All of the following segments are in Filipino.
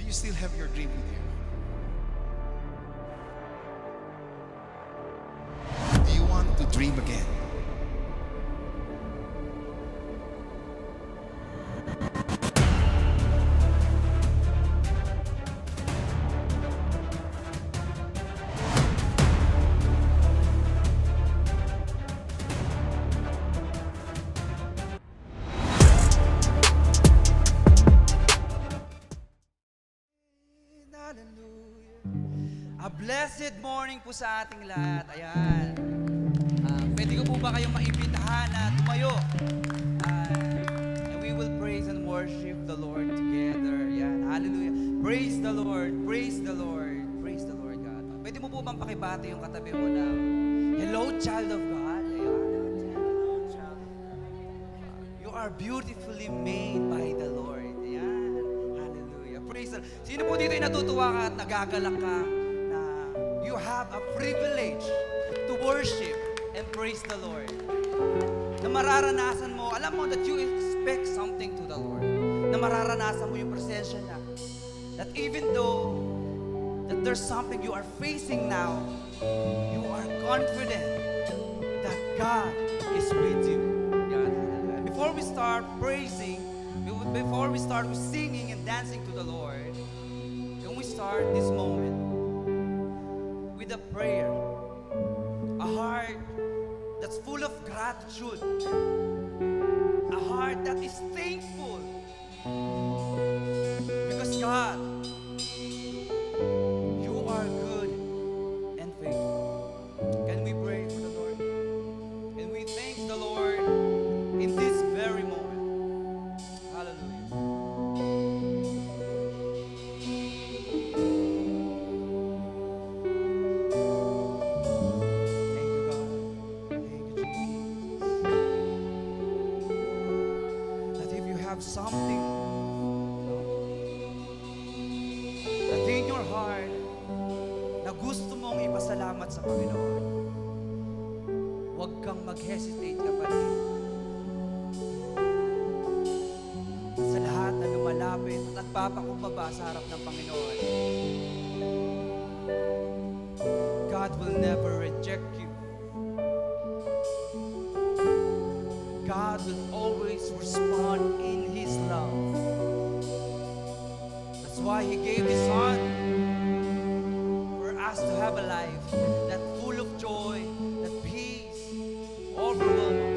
you still have your dream with you? Do you want to dream again? A blessed morning po sa ating lahat. Ayan. Pwede ko po ba kayong maimbitahan na tumayo? And we will praise and worship the Lord together. Ayan. Hallelujah. Praise the Lord. Praise the Lord. Praise the Lord God. Pwede mo po bang pakibati yung katabi mo na hello, child of God. Ayan. You are beautifully made by the Lord. Ayan. Hallelujah. Praise the Lord. Sino po dito yung natutuwa ka at nagagalak ka? You have a privilege to worship and praise the Lord. Na mararanasan mo, alam mo that you expect something to the Lord. Na mararanasan mo yung presensya niya. That even though that there's something you are facing now, you are confident that God is with you. Before we start praising, before we start singing and dancing to the Lord, can we start this moment with a prayer, a heart that's full of gratitude, a heart that is thankful because God, you are good and faithful. Can we pray for the Lord? Can we thank the Lord in this very moment? Hallelujah. Something that in your heart na gusto mong ipasalamat sa Panginoon, huwag kang mag-hesitate, kapatid. Sa lahat na lumalapit at nagpapakumbaba sa harap ng Panginoon, God will never reject you. God will always respond in His love. That's why He gave His Son for us to have a life that full of joy, that peace overwhelms us.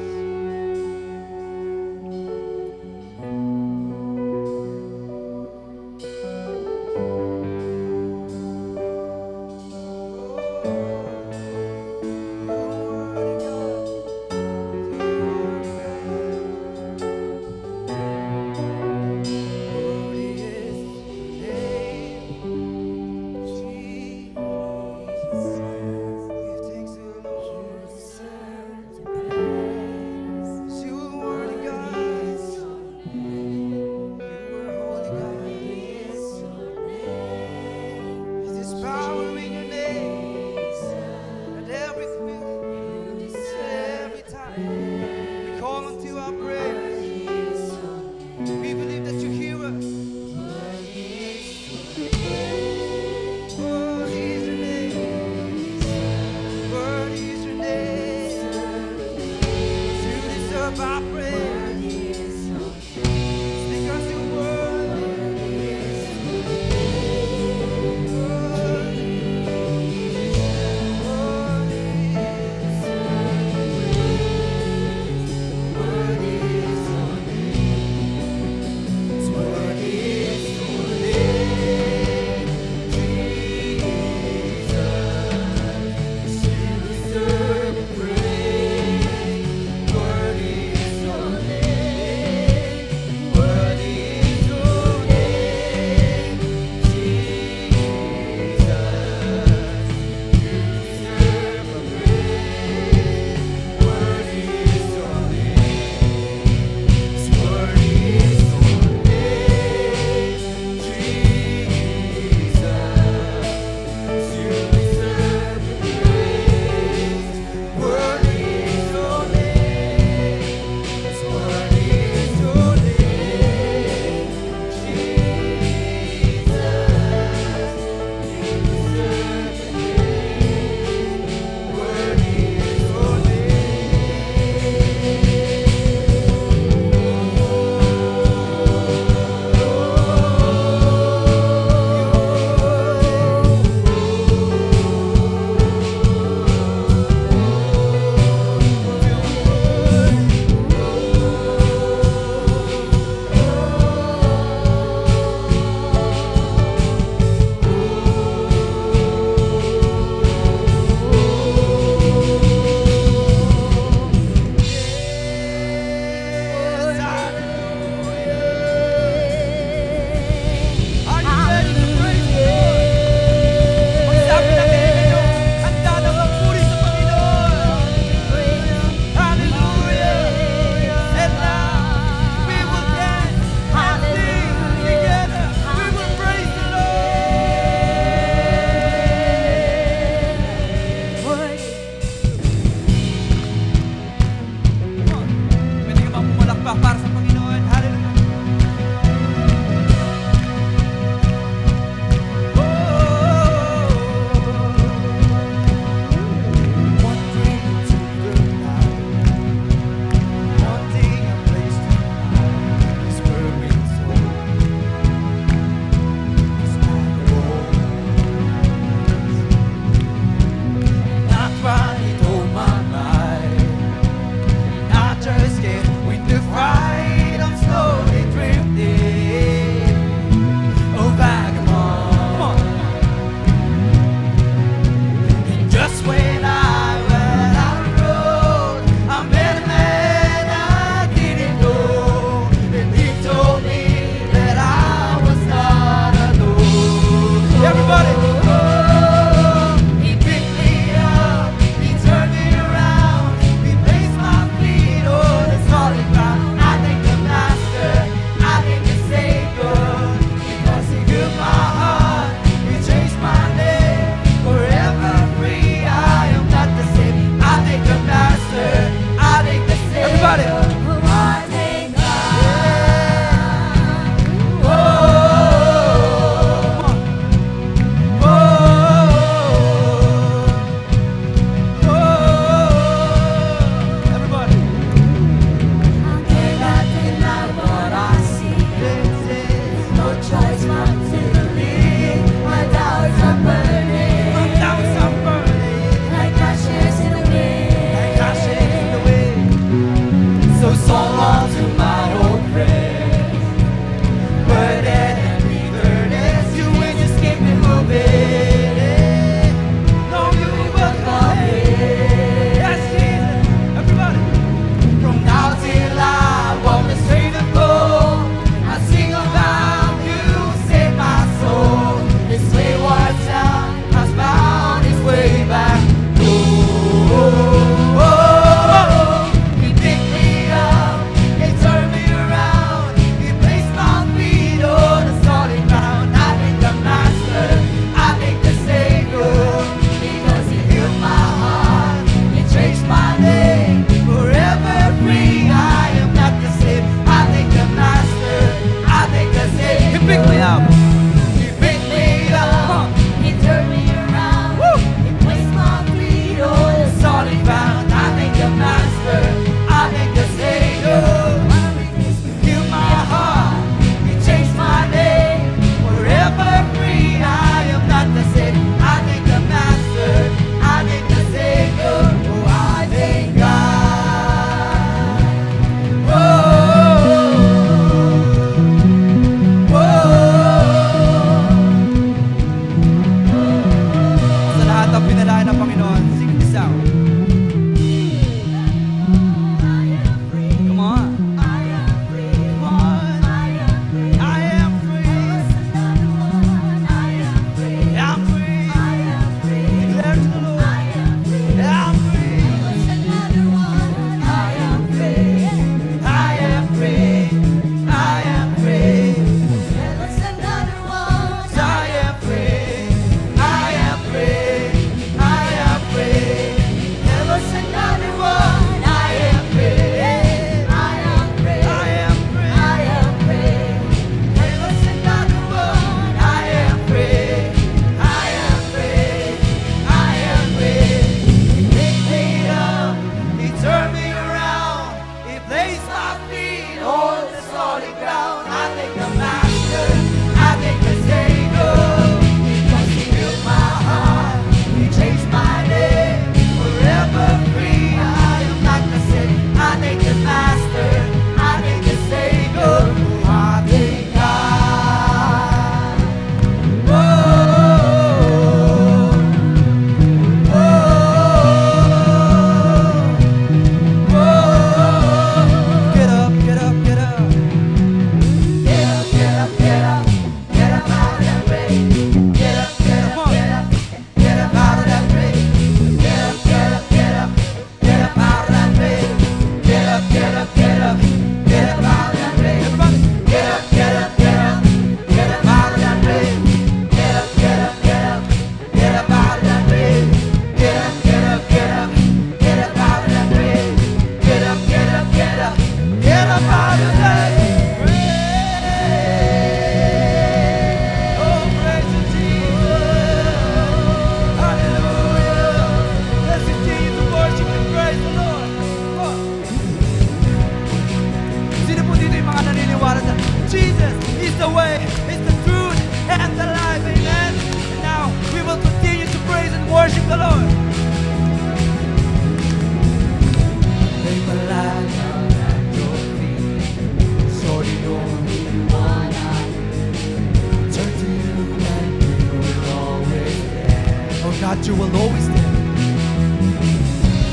God, you will always there.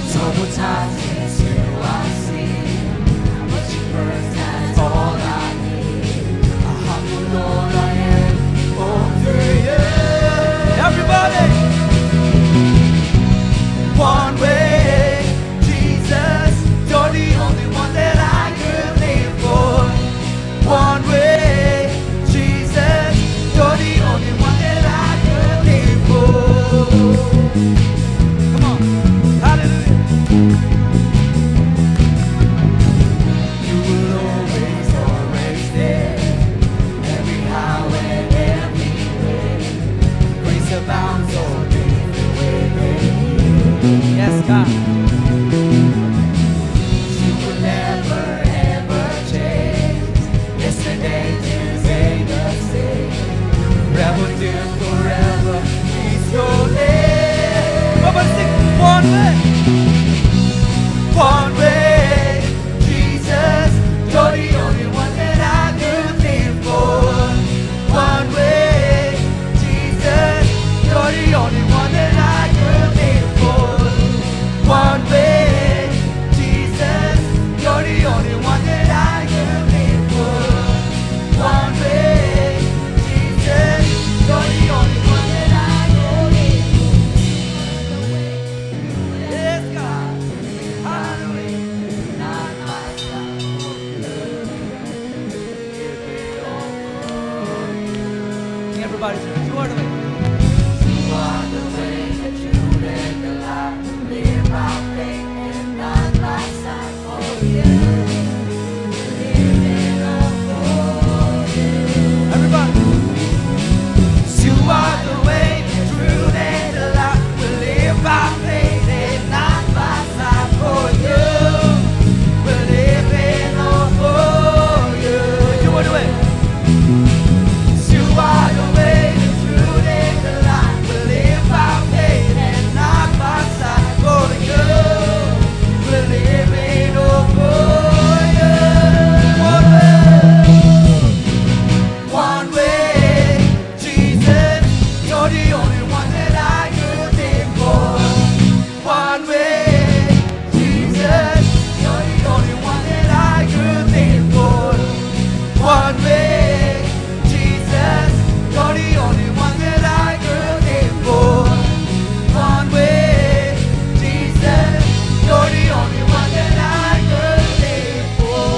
So many times since you I've seen, but you first has all I need. A humble Lord I am over you. Everybody! One way, Jesus, you're the only one that I could live for. One way, Jesus, you're the only one that I could live for. Come on. Hallelujah. You will always there, every how and everywhere. Grace abounds so deep within. Yes, God. You will never ever change. Yesterday, today, the same. Forever, dear, forever. He's your name. Come on, sing one way. One way, Jesus, you're the only one that I could live for. One way, Jesus, you're the only one that I could live for. One way, Jesus, you're the only one that I could live for. One way, Jesus, you're the only one that I could live for. Yes, God. Hallelujah. Not myself. Sing everybody, church. You are the way. You are the way, the truth, and the life. Live by faith and not by sight. For you, living on for you. Everybody. You are the way, the truth, and the life. We live by faith and not by sight. For you, we're living on for you. You are the way. You are the way, the truth, and the life. We live by faith and not by sight. For you, we're living on for you. One way, Jesus, you're the only one that I could live for. One way, Jesus, you're the only one that I could live for. One way, Jesus, you're the only one that I could live for. One way, Jesus, you're the only one that I could live for.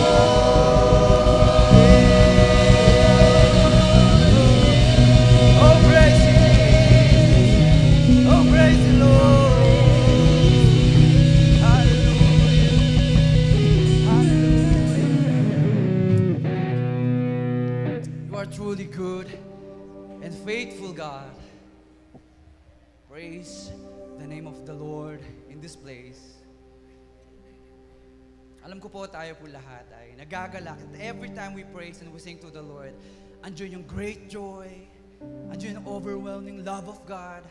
Oh, praise you. Oh, praise the Lord. Hallelujah. Hallelujah. You are truly good and faithful, God. Praise the name of the Lord in this place. Alam ko po tayo po lahat ay nagagalak. And every time we praise and we sing to the Lord, andun yung great joy, andun yung overwhelming love of God,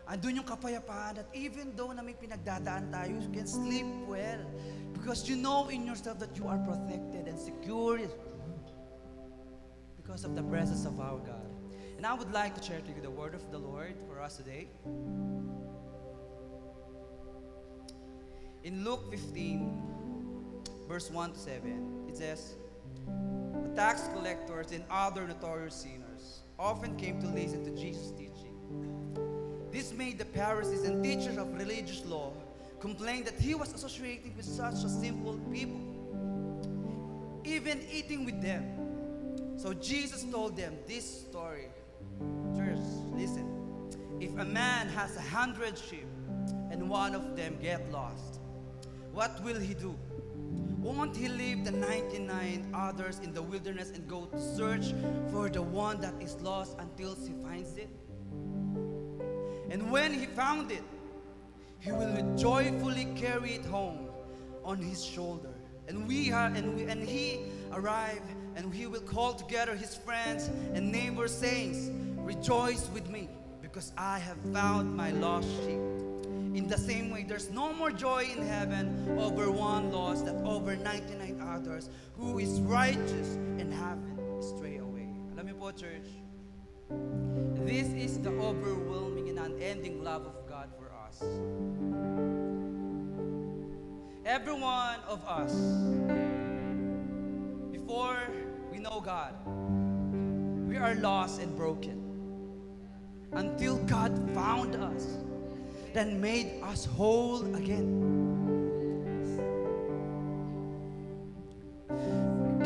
andun yung kapayapaan that even though na may pinagdadaan tayo, you can sleep well because you know in yourself that you are protected and secure because of the presence of our God. And I would like to share to you the word of the Lord for us today. In Luke 15, verse 1 to 7, it says, the tax collectors and other notorious sinners often came to listen to Jesus' teaching. This made the Pharisees and teachers of religious law complain that he was associating with such a simple people, even eating with them. So Jesus told them this story. Church, listen. If a man has 100 sheep and one of them get lost, what will he do? Won't he leave the 99 others in the wilderness and go to search for the one that is lost until he finds it? And when he found it, he will joyfully carry it home on his shoulder. And he arrive, and he will call together his friends and neighbors, saying, rejoice with me, because I have found my lost sheep. In the same way, there's no more joy in heaven over one lost than over 99 others who is righteous and haven't strayed away. Alam niyo po, church, this is the overwhelming and unending love of God God for us. Every one of us, before we know God, we are lost and broken. Until God found us, then made us whole again.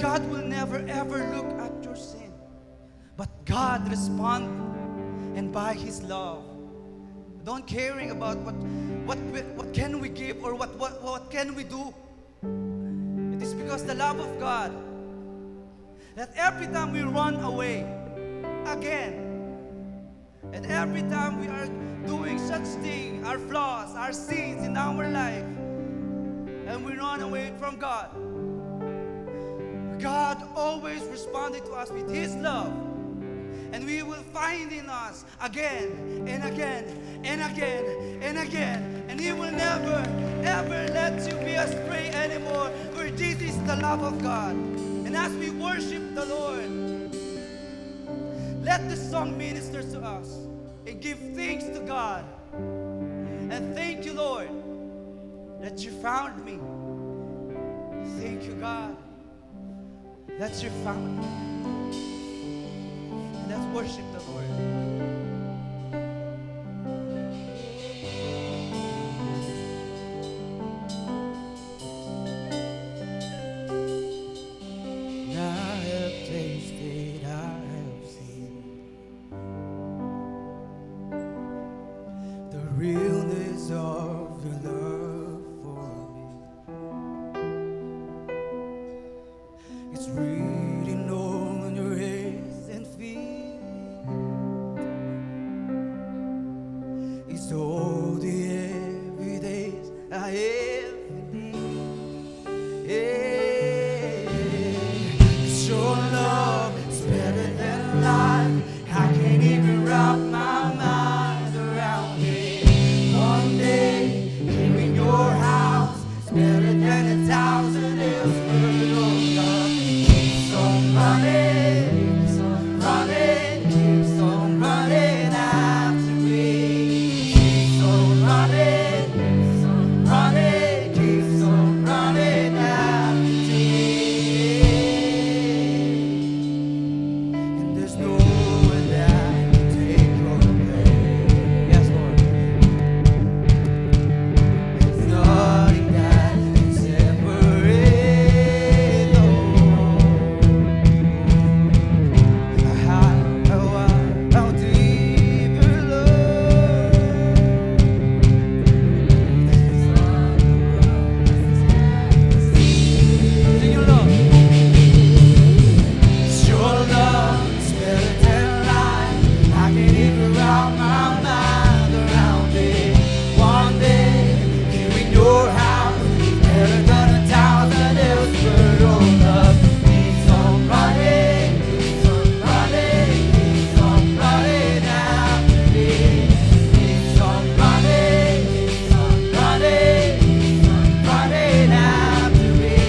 God will never ever look at your sin, but God responds, and by His love, don't caring about what can we give or what can we do. It is because the love of God that every time we run away again, and every time we are doing such thing, our flaws, our sins in our life, and we run away from God, God always responded to us with His love. And we will find in us again and again and again and again. And He will never, ever let you be astray anymore. For this is the love of God. And as we worship the Lord, let the song minister to us and give thanks to God. And thank you, Lord, that you found me. Thank you, God, that you found me. Let's worship the Lord. I have tasted, I have seen the realness of your love for me. It's written on your hands and feet. It's all the evidence I ever need. It's your love is better than life. I can't even wrap my mind around it. One day here in your house is better than 1,000 elsewhere. Your love keeps on running, keeps on running, keeps on running after me. Keeps on running, keeps on running, keeps on running after me. And there's no one that can take your place. Yes, Lord. There's nothing that can separate. How deep your love. Sing your love. It's your love, it's better than life. I can't even wrap my mind around it. One day, here in your house, is better than 1,000 elsewhere. Your love keeps on running, keeps on running, keeps on running after me. Keeps on running, keeps on running, keeps on running after me.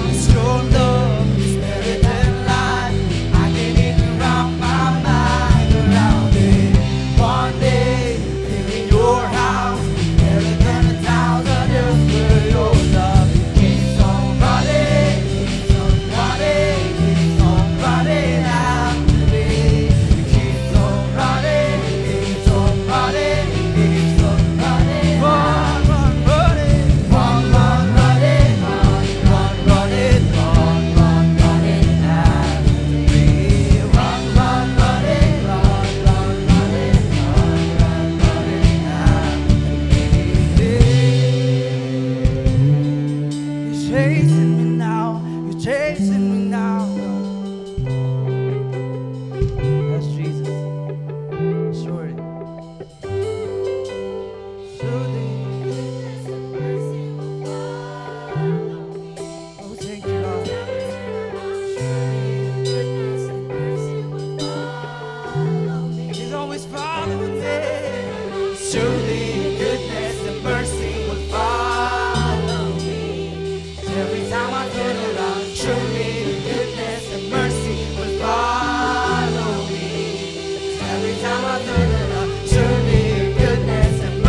It's your love, it's better than life. I can't even wrap my mind around it. One day, here in your house, better than 1,000 elsewhere. Your love keeps on running, keeps on running, keeps on running after me. Keeps on running, keeps on running, keeps on running. Run, run, running, run, run, running, run, run, running, run, run, running after me. Run, run, running, run, run, running, run, run, running after me. You're chasing me now, you're chasing me now. That's Jesus. Surely. Surely. Oh, thank you, Lord. He's always following me. Surely goodness and mercy will follow me. Every time I turn around, surely goodness and mercy will follow me. Every time I turn around, surely goodness and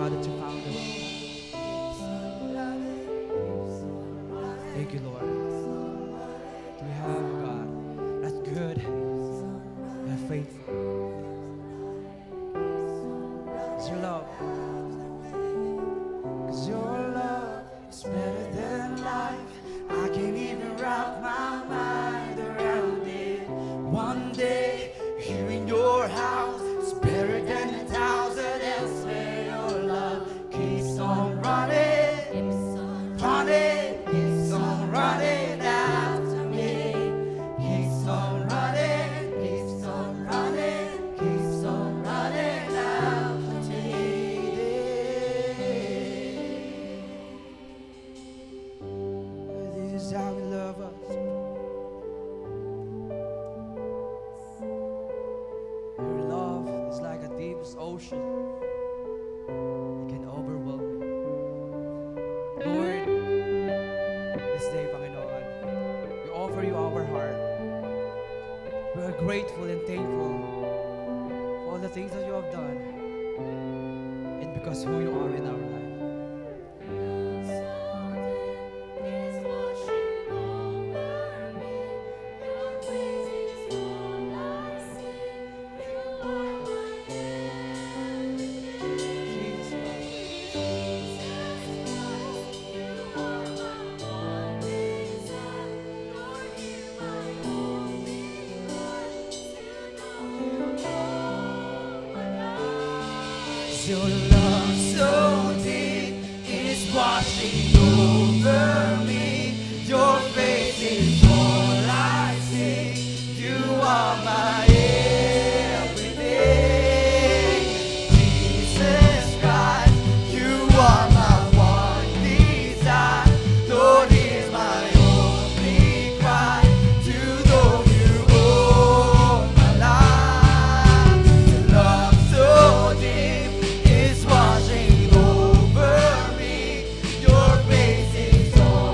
God, that you found us. Thank you, Lord. We have a God that's good and faithful. It's your love. 'Cause your love is better than life. I can't even wrap my mind around it. One day, here in your house, it's better than 1,000 elsewhere. Your love keeps on running, running, keeps on running after me. Keeps on running, keeps on running, keeps on running after me. This is how you love us. Your love is like a deep ocean. It can overwhelm me. Lord, this day, Panginoon, we offer you our heart. We are grateful and thankful for all the things that you have done and because who you are in our life. Your love so deep is washing over me. Your face is all I see. You are my everything. Jesus Christ, you are my one desire. Lord is my only cry. To know you all my life. Your love so deep is washing over me. Your face is all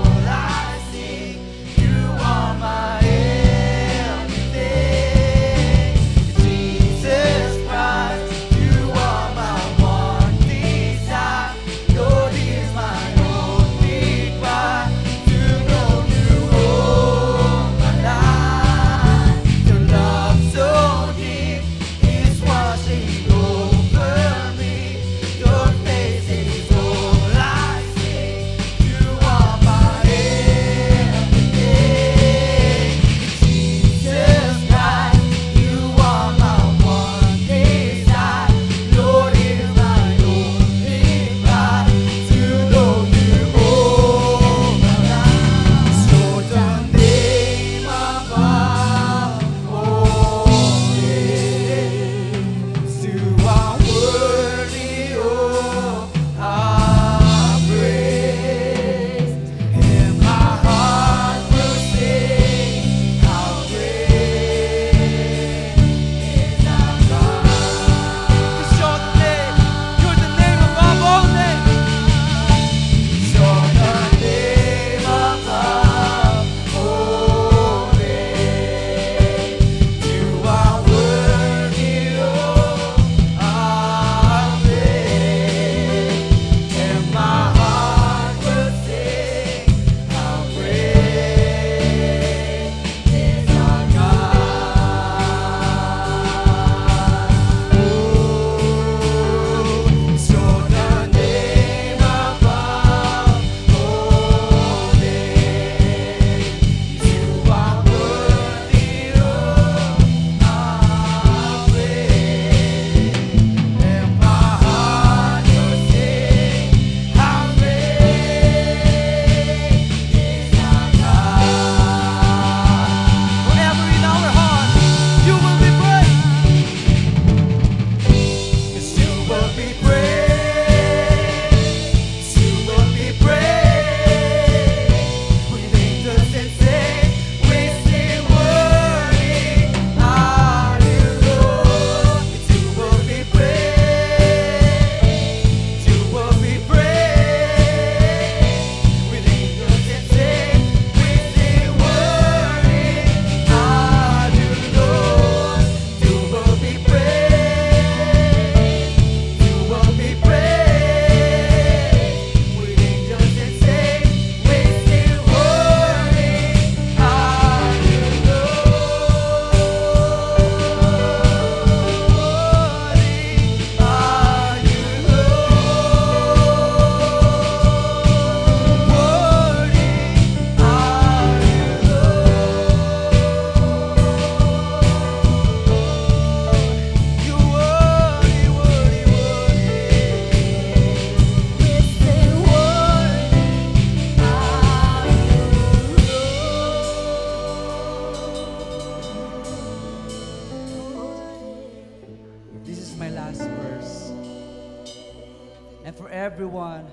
And for everyone,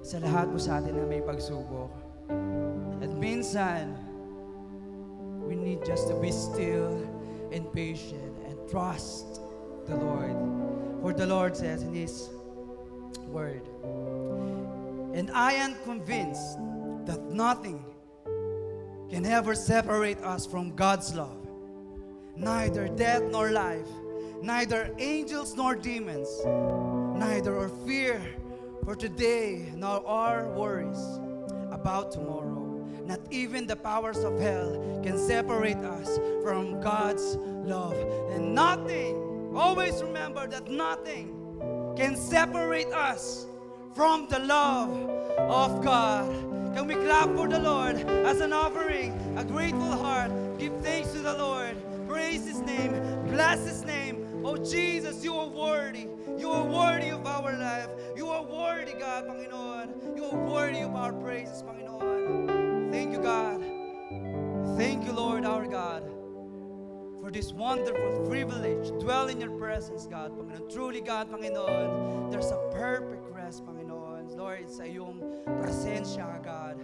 sa lahat po sa atin na may pagsubok. At minsan, we need just to be still and patient and trust the Lord. For the Lord says in His Word, and I am convinced that nothing can ever separate us from God's love. Neither death nor life, neither angels nor demons, neither our fear for today nor our worries about tomorrow. Not even the powers of hell can separate us from God's love. And nothing, always remember that nothing can separate us from the love of God. Can we clap for the Lord as an offering, a grateful heart? Give thanks to the Lord. Praise His name. Bless His name. Oh Jesus, You are worthy. You are worthy of our life. You are worthy, God, Panginoon. You are worthy of our praises, Panginoon. Thank You, God. Thank You, Lord, our God, for this wonderful privilege to dwell in Your presence, God, Panginoon. Truly, God, Panginoon, there's a perfect rest, Panginoon. Lord, sa iyong presensya, God.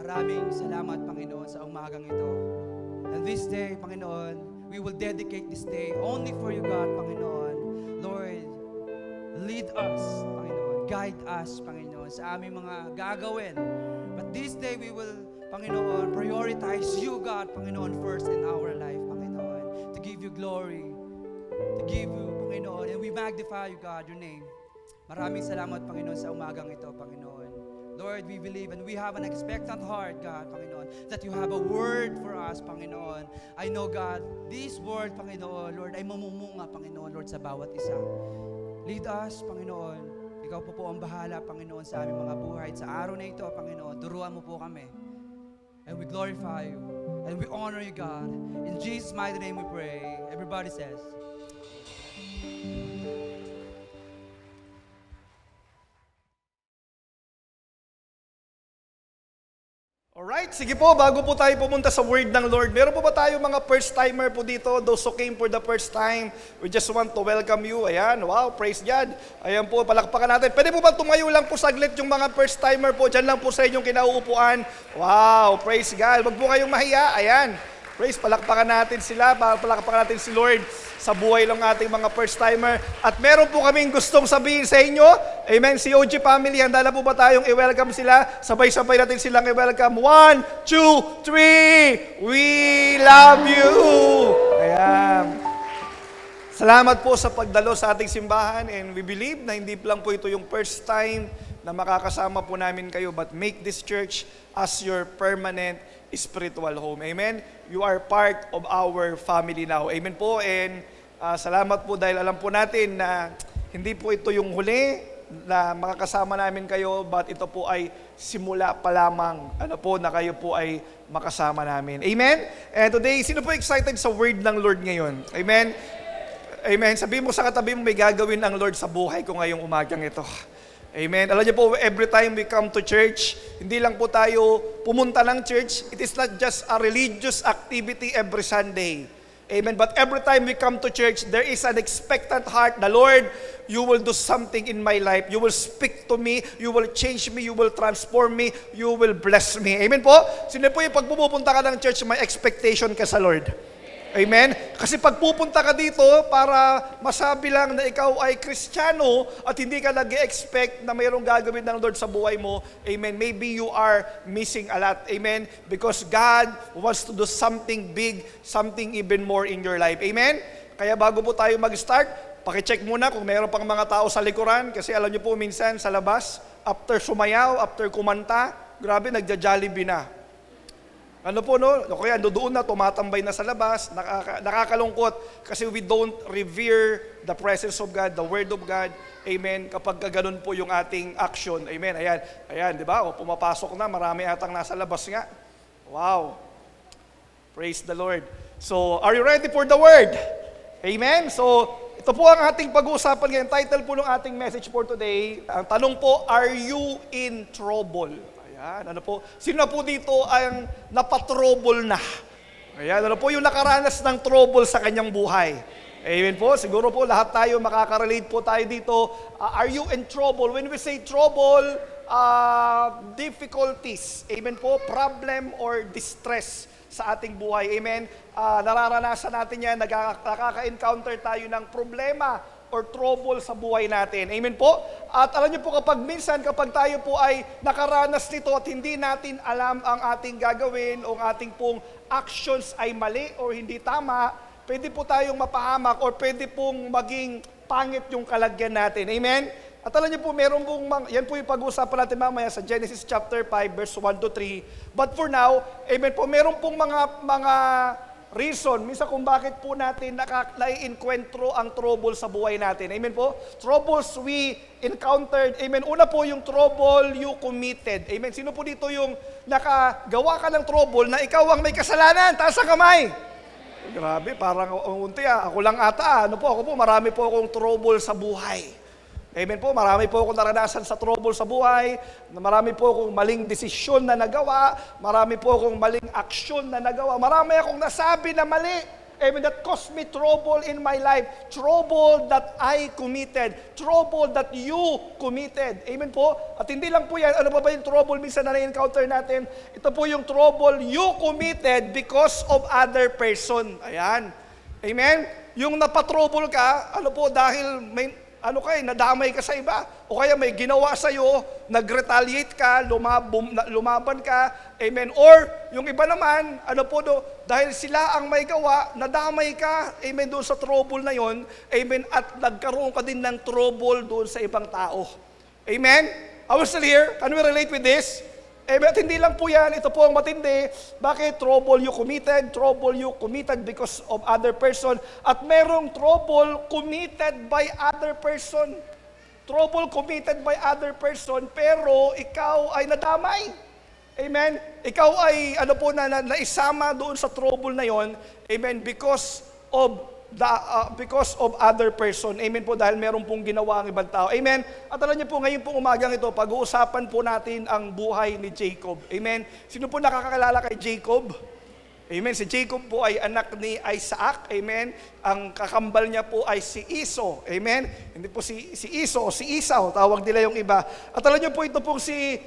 Maraming salamat, Panginoon, sa umagang ito. And this day, Panginoon, we will dedicate this day only for You, God, Panginoon. Lord, lead us, Panginoon. Guide us, Panginoon, sa aming mga gagawin. But this day, we will, Panginoon, prioritize You, God, Panginoon, first in our life, Panginoon. To give You glory. To give You, Panginoon. And we magnify You, God, Your name. Maraming salamat, Panginoon, sa umagang ito, Panginoon. Lord, we believe and we have an expectant heart, God, Panginoon, that You have a word for us, Panginoon. I know, God, this word, Panginoon, Lord, ay mamumunga, Panginoon, Lord, sa bawat isa. Lead us, Panginoon. Ikaw po ang bahala, Panginoon, sa aming mga buhay. Sa araw na ito, Panginoon, turuan mo po kami. And we glorify You. And we honor You, God. In Jesus' mighty name we pray. Everybody says, Alright, sige po, bago po tayo pumunta sa word ng Lord, meron po ba tayo mga first-timer po dito? Those who came for the first time, we just want to welcome you. Ayan, wow, praise God. Ayan po, palakpakan natin. Pwede po ba tumayo lang po saglit yung mga first-timer po? Diyan lang po sa inyong kinauupuan. Wow, praise God. Huwag po kayong mahiya. Ayan, praise, palakpakan natin sila, palakpakan natin si Lord sa buhay ng ating mga first-timer. At meron po kaming gustong sabihin sa inyo. Amen. Si OG family, handa na po ba tayong i-welcome sila? Sabay-sabay natin silang i-welcome. 1, 2, 3. We love you. Ayan. Salamat po sa pagdalo sa ating simbahan, and we believe na hindi lang po ito yung first time na makakasama po namin kayo, but make this church as your permanent spiritual home. Amen? You are part of our family now. Amen po, and salamat po dahil alam po natin na hindi po ito yung huli na makakasama namin kayo, but ito po ay simula pa lamang na kayo po ay makasama namin. Amen? And today, sino po excited sa word ng Lord ngayon? Amen? Amen. Sabihin mo sa katabi mo, may gagawin ang Lord sa buhay ko ngayong umagang ito. Amen. Alam niyo po, every time we come to church, hindi lang po tayo pumunta ng church. It is not just a religious activity every Sunday. Amen. But every time we come to church, there is an expectant heart. The Lord, You will do something in my life. You will speak to me. You will change me. You will transform me. You will bless me. Amen po? Sino po yung pag pupunta ka ng church, may expectation ka sa Lord? Amen? Kasi pag pupunta ka dito para masabi lang na ikaw ay Kristiyano at hindi ka nag-expect na mayroong gagawin ng Lord sa buhay mo, amen, maybe you are missing a lot. Amen? Because God wants to do something big, something even more in your life. Amen? Kaya bago po tayo mag-start, pakicheck muna kung mayroon pang mga tao sa likuran, kasi alam niyo po minsan sa labas, after sumayaw, after kumanta, grabe, nagja-Jollibee na. Ano po, no? Kaya doon na, tumatambay na sa labas, nakakalungkot kasi we don't revere the presence of God, the Word of God. Amen. Kapag ganun po yung ating action. Amen. Ayan, di ba? O pumapasok na, marami atang nasa labas nga. Wow. Praise the Lord. So, are you ready for the Word? Amen. So, ito po ang ating pag-uusapan ngayon. Title po ng ating message for today. Ang tanong po, are you in trouble? Ayan, ano po? Sino na po dito ang napatrouble na? Ayan, ano po yung nakaranas ng trouble sa kanyang buhay? Amen po. Siguro po lahat tayo makaka-relate po tayo dito. Are you in trouble? When we say trouble, difficulties. Amen po. Problem or distress sa ating buhay. Amen. Nararanasan natin yan. Nakaka-encounter tayo ng problema or trouble sa buhay natin. Amen po. At alam niyo po kapag tayo po ay nakaranas nito at hindi natin alam ang ating gagawin o ang ating pong actions ay mali o hindi tama, pwede po tayong mapahamak or pwede pong maging pangit yung kalagyan natin. Amen? At alam niyo po, meron pong, yan po yung pag-uusapan natin mamaya sa Genesis chapter 5, verse 1 to 3. But for now, amen po, meron pong mga reason, minsan kung bakit po natin nai-encuentro ang trouble sa buhay natin. Amen po? Troubles we encountered. Amen. Una po yung trouble you committed. Amen. Sino po dito yung nakagawa ka ng trouble na ikaw ang may kasalanan? Taas ang kamay. Grabe, parang unti Ako lang ata. Ako po, marami po akong trouble sa buhay. Amen po, marami po akong naranasan sa trouble sa buhay, marami po akong maling desisyon na nagawa, marami po akong maling aksyon na nagawa, marami akong nasabi na mali. Amen, that caused me trouble in my life, trouble that I committed, trouble that you committed. Amen po. At hindi lang po yan, ano ba yung trouble minsan na na-encounter natin? Ito po yung trouble you committed because of other person. Ayan. Amen. Yung napatrouble ka, dahil may nadamay ka sa iba, o kaya may ginawa sa'yo, nag-retaliate ka, lumaban ka, amen, or yung iba naman, dahil sila ang may gawa, nadamay ka, amen, doon sa trouble na yon, amen, at nagkaroon ka din ng trouble doon sa ibang tao. Amen? Are we still here? Can we relate with this? At hindi lang po yan, ito po ang matindi. Bakit? Trouble you committed because of other person. At merong trouble committed by other person. Trouble committed by other person, pero ikaw ay nadamay. Amen? Ikaw ay, naisama doon sa trouble na yon. Amen? Because of other person. Amen po, dahil meron pong ginawa ang ibang tao. Amen. At alam niyo po, ngayon pong umagang ito, pag-uusapan po natin ang buhay ni Jacob. Amen. Sino po nakakakilala kay Jacob? Amen. Si Jacob po ay anak ni Isaac. Amen. Ang kakambal niya po ay si Esau. Amen. Hindi po si Esau, si Esau, tawag nila yung iba. At alam niyo po, ito pong si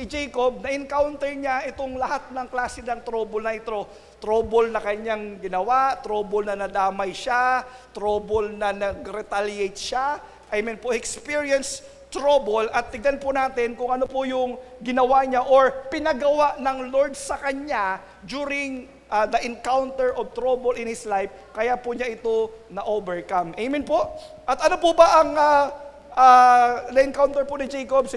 Jacob, na-encounter niya itong lahat ng klase ng trouble na ito. Trouble na kanyang ginawa, trouble na nadamay siya, trouble na nag-retaliate siya. Amen po, experience trouble. At tignan po natin kung ano po yung ginawa niya or pinagawa ng Lord sa kanya during the encounter of trouble in his life. Kaya po niya ito na-overcome. Amen po? At ano po ba ang na-encounter po ni Jacob? Si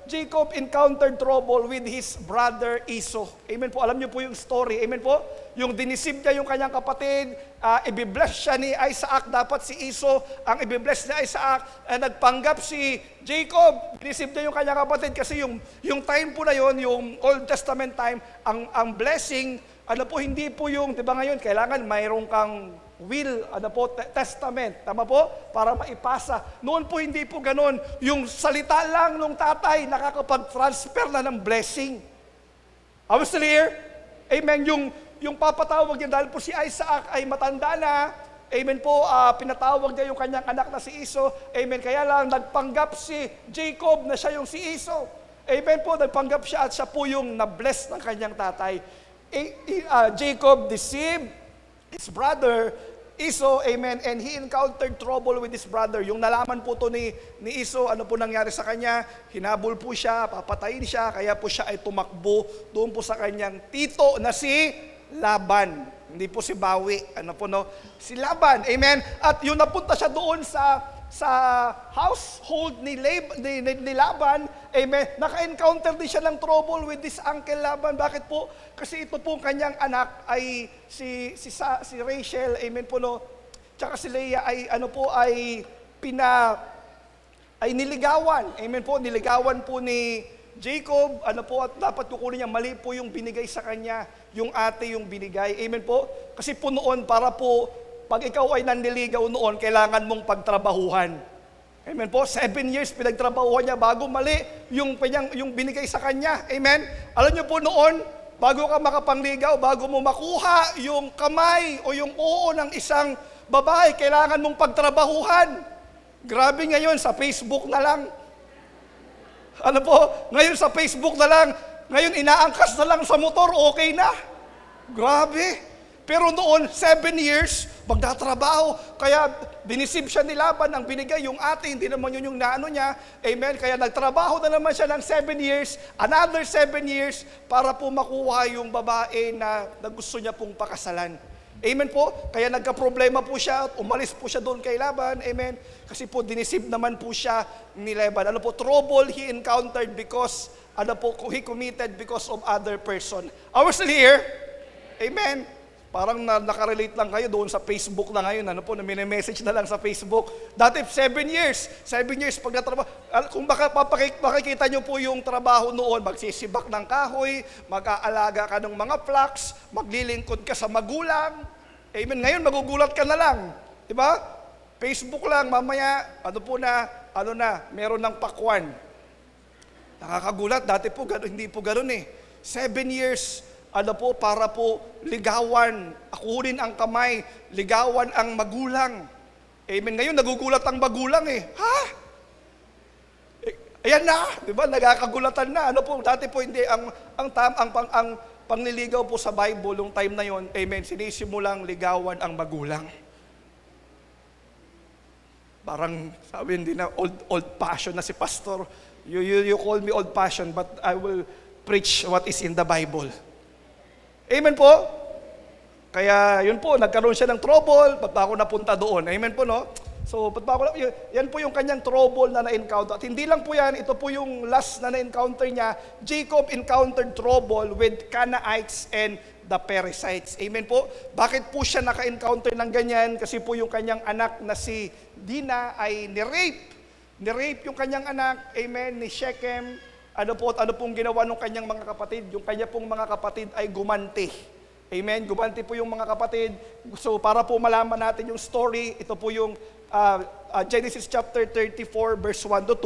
Jacob encountered trouble with his brother Esau. Amen po. Alam niyo po yung story. Amen po. Yung dinisib niya yung kanyang kapatid, ibibless siya ni Isaac. Dapat si Esau ang ibibless ni Isaac. Nagpanggap si Jacob. Dinisib niya yung kanyang kapatid kasi yung time po na yon, yung Old Testament time, ang blessing, hindi po yung, di ba ngayon, kailangan mayroong kang will, testament, tama po? Para maipasa. Noon po hindi po ganon. Yung salita lang nung tatay, nakakapag-transfer na ng blessing. Are we still here? Amen. Yung papatawag niya, dahil po si Isaac ay matanda na, amen po, pinatawag niya yung kanyang anak na si Esau. Amen. Kaya lang, nagpanggap si Jacob na siya yung si Esau. Amen po, nagpanggap siya at siya po yung na-bless ng kanyang tatay. Jacob deceived his brother Esau, amen, and he encountered trouble with his brother. Yung nalaman po to ni Esau, ano po nangyari sa kanya? Hinabol po siya, papatayin siya, kaya po siya ay tumakbo doon po sa kanyang tito na si Laban. Hindi po si Bawi, si Laban, amen. At yung napunta siya doon sa household ni Laban, amen, naka-encounter din siya ng trouble with this uncle Laban. Bakit po? Kasi ito pong kanyang anak ay si Rachel, amen po, tsaka si Leah ay niligawan, amen po, niligawan po ni Jacob, at dapat kukunin niya, mali po yung binigay sa kanya, yung ate yung binigay, amen po, kasi po noon, para po, pag ikaw ay nanliligaw noon, kailangan mong pagtrabahuhan. Amen po, 7 years pinagtrabahuhan niya bago mali yung binigay sa kanya. Amen? Alam niyo po noon, bago ka makapangligaw, bago mo makuha yung kamay o yung oo ng isang babae, kailangan mong pagtrabahuhan. Grabe ngayon, sa Facebook na lang. Ano po, ngayon sa Facebook na lang, ngayon inaangkas na lang sa motor, okay na. Grabe. Pero noon, 7 years, magtatrabaho. Kaya binisib siya ni Laban, ang binigay yung ate, hindi naman yun yung naano niya. Amen. Kaya nagtrabaho na naman siya ng 7 years, another 7 years, para po makuha yung babae na gusto niya pong pakasalan. Amen po. Kaya nagka-problema po siya at umalis po siya doon kay Laban. Amen. Kasi po dinisib naman po siya ni Laban. Ano po, trouble he encountered because, he committed because of other person. Are we still here? Amen. Parang nakarelate lang kayo doon sa Facebook na ngayon. Ano po, na message na lang sa Facebook. Dati 7 years. 7 years pag natrabaho. Kung makikita nyo po yung trabaho noon, magsisibak ng kahoy, mag-aalaga ka ng mga flax, maglilingkod ka sa magulang. Amen. Ngayon, magugulat ka na lang. Diba? Facebook lang, mamaya, meron ng pakwan. Nakakagulat. Dati po, hindi po ganun eh. 7 years, para po ligawan, akurin ang kamay, ligawan ang magulang. Amen. Ngayon, nagugulat ang magulang eh. Ha? Ayan na, di ba? Nagkakagulatan na. Dati po hindi, ang pangliligaw po sa Bible, yung time na yon, amen, sinisimulang ligawan ang magulang. Parang, sabi hindi na, old passion na si pastor. You call me old passion, but I will preach what is in the Bible. Amen po? Kaya yun po, nagkaroon siya ng trouble, ba't ba ako napunta doon? Amen po, no? So, ba't ba ako, yan po yung kanyang trouble na na-encounter. At hindi lang po yan, ito po yung last na na-encounter niya. Jacob encountered trouble with Canaanites and the Perizzites. Amen po? Bakit po siya naka-encounter ng ganyan? Kasi po yung kanyang anak na si Dina ay ni-rape. Ni-rape yung kanyang anak, amen, ni Shechem. Ano pong ginawa ng kanyang mga kapatid? Yung kanya pong mga kapatid ay gumanti. Amen? Gumanti po yung mga kapatid. So para po malaman natin yung story, ito po yung Genesis chapter 34 verse 1 to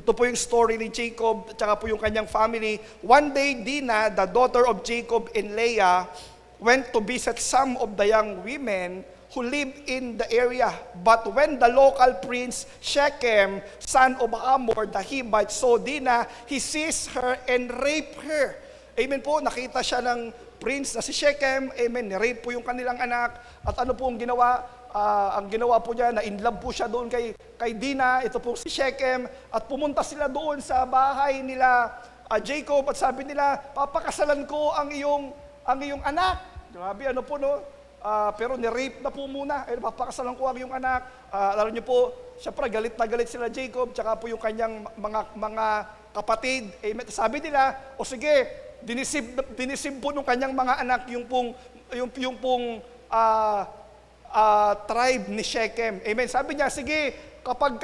2. Ito po yung story ni Jacob at saka po yung kanyang family. One day, Dinah, the daughter of Jacob and Leah, went to visit some of the young women who lived in the area. But when the local prince Shechem, son of Hamor, the Hivite, saw Dinah, he seized her and raped her. Amen po, nakita siya ng prince na si Shechem, amen, ni-rape po yung kanilang anak. At ano po ang ginawa? Ang ginawa po niya, na-inlove po siya doon kay Dinah, ito po si Shechem, at pumunta sila doon sa bahay nila Jacob, at sabi nila, papakasalan ko ang iyong anak. Grabe, ano po, no? Pero ni-rape na po muna. Papakasalan ko ang iyong anak. Alam niyo po, syempre galit na galit sila Jacob, tsaka po yung kanyang mga kapatid. Amen. Sabi nila, o sige, dinisib po ng kanyang mga anak yung pong tribe ni Shechem. Amen. Sabi niya, sige, kapag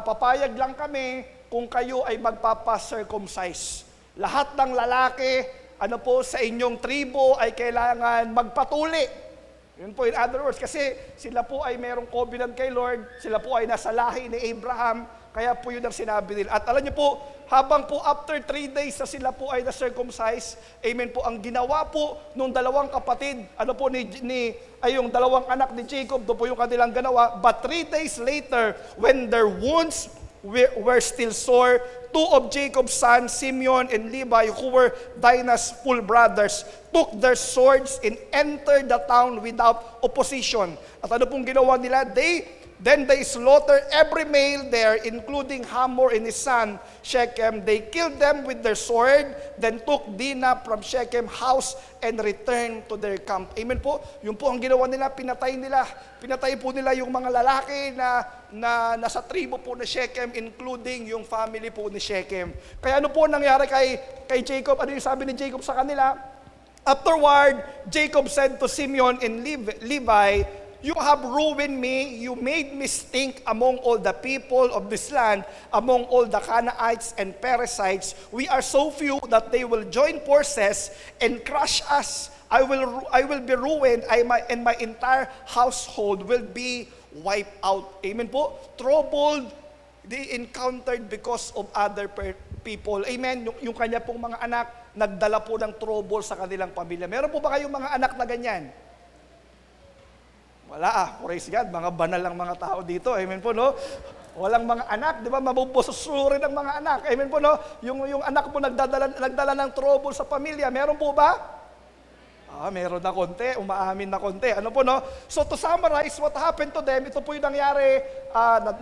papayag lang kami kung kayo ay magpapa-circumcise. Lahat ng lalaki, sa inyong tribo ay kailangan magpatuli. Yun po, in other words, kasi sila po ay merong covenant kay Lord, sila po ay nasa lahi ni Abraham, kaya po yun ang sinabi nila. At alam niyo po, habang po after 3 days na sila po ay na-circumcise, amen po, ang ginawa po nung dalawang kapatid, yung dalawang anak ni Jacob, doon po yung kanilang ginawa, but 3 days later, when their wounds were still sore, 2 of Jacob's sons, Simeon and Levi, who were Dinah's full brothers, took their swords and entered the town without opposition. At ano pong ginawa nila? Then they slaughtered every male there, including Hamor and his son, Shechem. They killed them with their sword, then took Dinah from Shechem's house and returned to their camp. Amen po. Yung po ang ginawa nila, pinatay nila. Pinatay po nila yung mga lalaki na nasa tribo po ni Shechem, including yung family po ni Shechem. Kaya ano po nangyari kay Jacob? Ano yung sabi ni Jacob sa kanila? Afterward, Jacob said to Simeon and Levi, "You have ruined me. You made me stink among all the people of this land, among all the Canaanites and Perizzites. We are so few that they will join forces and crush us. I will be ruined, and my entire household will be wiped out." Amen po. Troubled, they encountered because of other people. Amen. Yung kanya pong mga anak, nagdala po ng trouble sa kanilang pamilya. Meron po ba kayong mga anak na ganyan? Wala praise God, mga banal lang mga tao dito. Amen po, no? Walang mga anak, di ba? Mabubususurin ang mga anak. Amen po, no? Yung anak mo nagdala ng trouble sa pamilya, meron po ba? Meron na konti, umaamin na konti. Ano po, no? So to summarize, what happened to them, ito po yung nangyari,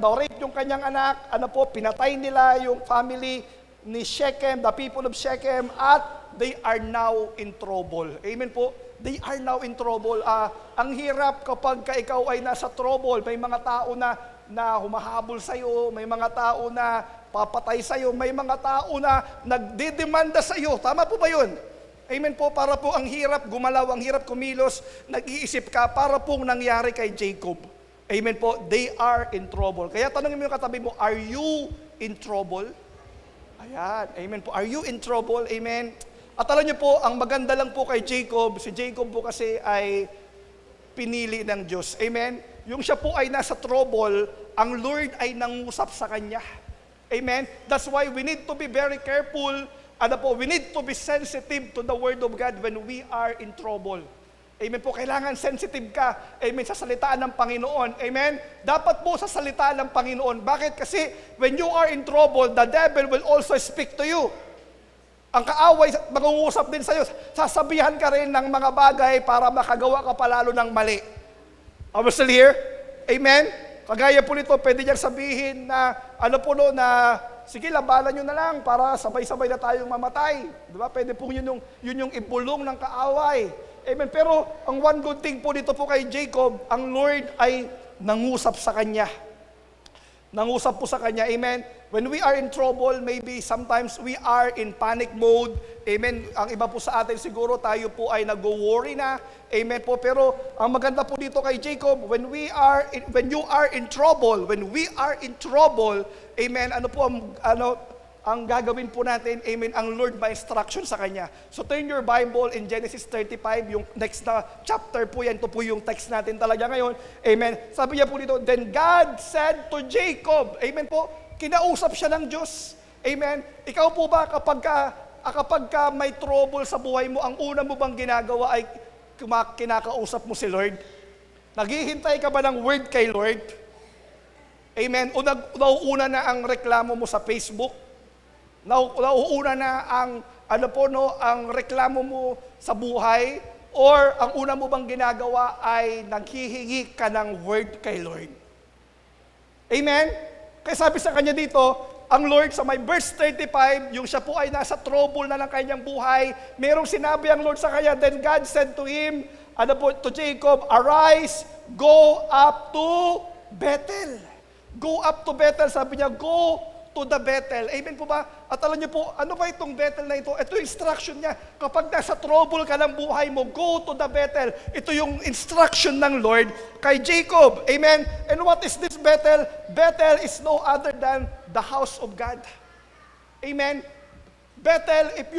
na-rape yung kanyang anak, ano po, pinatay nila yung family ni Shechem, the people of Shechem, at they are now in trouble. Amen po? They are now in trouble. Ang hirap kapag ikaw ay nasa trouble, may mga tao na humahabol sa'yo, may mga tao na papatay sa'yo, may mga tao na nagdidemanda sa'yo. Tama po ba yun? Amen po, para po ang hirap gumalaw, ang hirap kumilos, nag-iisip ka, para pong nangyari kay Jacob. Amen po, they are in trouble. Kaya tanongin mo yung katabi mo, are you in trouble? Ayan, amen po, are you in trouble? Amen. At alam niyo po, ang maganda lang po kay Jacob, si Jacob po kasi ay pinili ng Diyos. Amen. Yung siya po ay nasa trouble, ang Lord ay nangusap sa kanya. Amen. That's why we need to be very careful. Ano po, we need to be sensitive to the Word of God when we are in trouble. Amen po, kailangan sensitive ka. Amen, sa salitaan ng Panginoon. Amen. Dapat po sa salitaan ng Panginoon. Bakit? Kasi when you are in trouble, the devil will also speak to you. Ang kaaway, mangungusap din sa'yo. Sasabihan ka rin ng mga bagay para makagawa ka palalo ng mali. Are we still here? Amen? Kagaya po nito, pwede niyang sabihin na, ano po no, na, sige, labanan nyo na lang para sabay-sabay na tayong mamatay. Diba? Pwede po yun yung ibulong ng kaaway. Amen. Pero ang one good thing po dito po kay Jacob, ang Lord ay nangusap sa kanya. Nangusap po sa kanya. Amen. When we are in trouble, maybe sometimes we are in panic mode. Amen. Ang iba po sa atin siguro, tayo po ay nag-worry na. Amen po. Pero ang maganda po dito kay Jacob, when you are in trouble, amen, ano po ang gagawin po natin, amen, ang Lord by instruction sa kanya. So turn your Bible in Genesis 35, yung next na chapter po yan, ito po yung text natin talaga ngayon. Amen. Sabi niya po dito, then God said to Jacob, amen po, kinausap siya ng Diyos. Amen. Ikaw po ba kapag ka may trouble sa buhay mo, ang una mo bang ginagawa ay kinakausap mo si Lord? Naghihintay ka ba ng word kay Lord? Amen. O nauuna na ang reklamo mo sa Facebook? Nauuna na ang reklamo mo sa buhay? Or ang una mo bang ginagawa ay naghihingi ka ng word kay Lord? Amen? Kaya sabi sa kanya dito, ang Lord sa may verse 35, yung siya po ay nasa trouble na ng kanyang buhay, merong sinabi ang Lord sa kanya, then God said to him, to Jacob, arise, go up to Bethel. Go up to Bethel, sabi niya, go to the Bethel. Amen po ba? At alam niyo po, ano ba itong Bethel na ito? Ito yung instruction niya. Kapag nasa trouble ka ng buhay mo, go to the Bethel. Ito yung instruction ng Lord kay Jacob. Amen? And what is this Bethel? Bethel is no other than the house of God. Amen? Bethel, if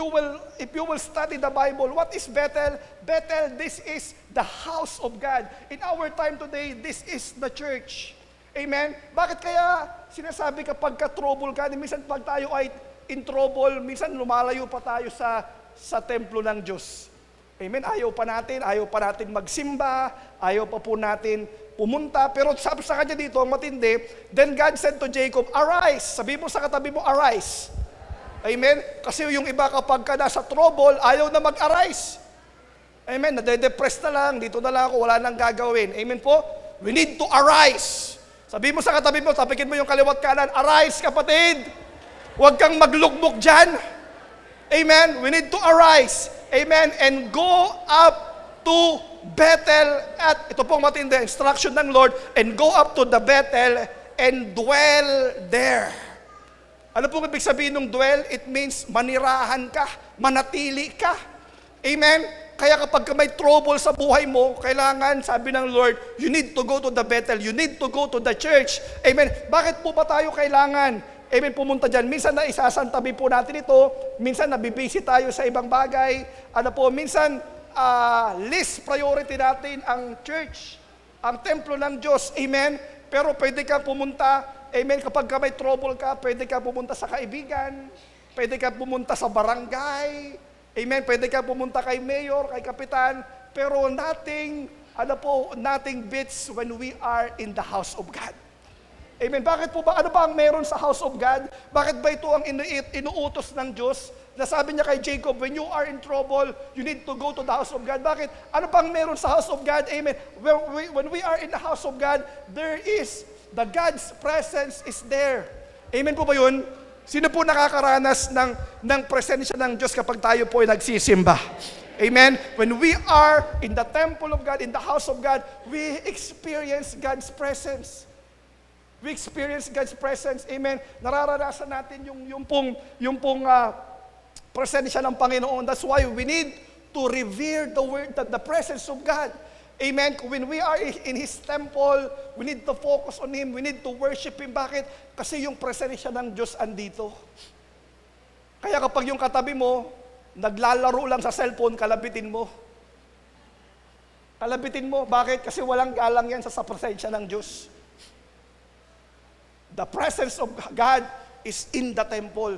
you will study the Bible, what is Bethel? Bethel, this is the house of God. In our time today, this is the church. Amen? Bakit kaya sinasabi kapag ka-trouble ka, minsan pag tayo ay in trouble, minsan lumalayo pa tayo sa templo ng Diyos. Amen? Ayaw pa natin magsimba, ayaw pa po natin pumunta. Pero sabi sa kanya dito, ang matindi, then God said to Jacob, arise. Sabi mo sa katabi mo, arise. Amen? Kasi yung iba kapag ka nasa trouble, ayaw na mag-arise. Amen? Nade-depress na lang, dito na lang ako, wala nang gagawin. Amen po? We need to arise. Sabi mo sa katabi mo, tapikin mo yung kaliwat kanan, arise kapatid! Huwag kang maglugmok dyan. Amen? We need to arise. Amen? And go up to Bethel. At ito pong matindi, instruction ng Lord, and go up to the Bethel and dwell there. Ano pong ibig sabihin ng dwell? It means manirahan ka, manatili ka. Amen? Kaya kapag may trouble sa buhay mo, kailangan, sabi ng Lord, you need to go to the Bethel, you need to go to the church. Amen. Bakit po ba tayo kailangan, amen, pumunta dyan? Minsan na isasantabi po natin ito, minsan nabibisi tayo sa ibang bagay, minsan least priority natin ang church, ang templo ng Diyos. Amen. Pero pwede ka pumunta, amen, kapag may trouble ka, pwede ka pumunta sa kaibigan, pwede ka pumunta sa barangay, amen, pwede ka pumunta kay mayor, kay kapitan, pero nothing nothing beats when we are in the house of God. Amen. Bakit po ba? Ano ba ang meron sa house of God? Bakit ba ito ang inuutos ng Diyos? Nasabi niya kay Jacob, when you are in trouble, you need to go to the house of God. Bakit? Ano pang meron sa house of God? Amen. When we are in the house of God, the God's presence is there. Amen po ba yun? Sino po nakakaranas ng presensya ng Diyos kapag tayo po ay nagsisimba? Amen? When we are in the temple of God, in the house of God, we experience God's presence. We experience God's presence. Amen? Nararanasan natin yung pong presensya ng Panginoon. That's why we need to revere the presence of God. Amen? When we are in His temple, we need to focus on Him. We need to worship Him. Bakit? Kasi yung presensya ng Diyos andito. Kaya kapag yung katabi mo, naglalaro lang sa cellphone, kalabitin mo. Kalabitin mo. Bakit? Kasi walang galang yan sa presensya ng Diyos. The presence of God is in the temple.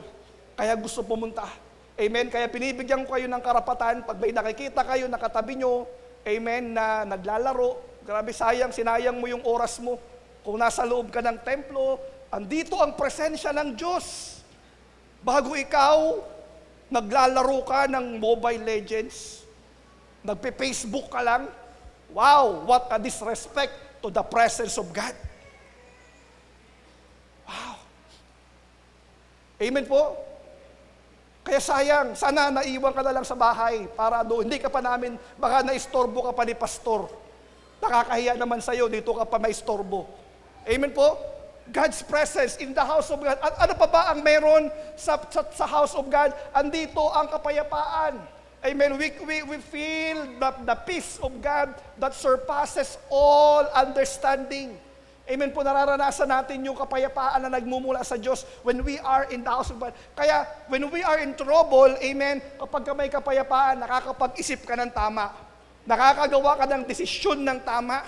Kaya gusto pumunta. Amen? Kaya pinibigyan ko kayo ng karapatan, pag may nakikita kayo, nakatabi nyo, amen, na naglalaro, grabe sinayang mo yung oras mo. Kung nasa loob ka ng templo, andito ang presensya ng Diyos. Bago ikaw, naglalaro ka ng Mobile Legends, nagpe-Facebook ka lang, wow, what a disrespect to the presence of God. Wow. Amen po? Kaya sayang, sana naiwan ka na lang sa bahay para doon. Hindi ka pa namin, baka naistorbo ka pa ni pastor. Nakakahiya naman sa'yo, dito ka pa maistorbo. Amen po? God's presence in the house of God. At ano pa ba ang meron sa house of God? Andito ang kapayapaan. Amen. We feel the peace of God that surpasses all understanding. Amen po, nararanasan natin yung kapayapaan na nagmumula sa Diyos when we are in the house of God. Kaya, when we are in trouble, amen, kapag may kapayapaan, nakakapag-isip ka ng tama. Nakakagawa ka ng desisyon ng tama.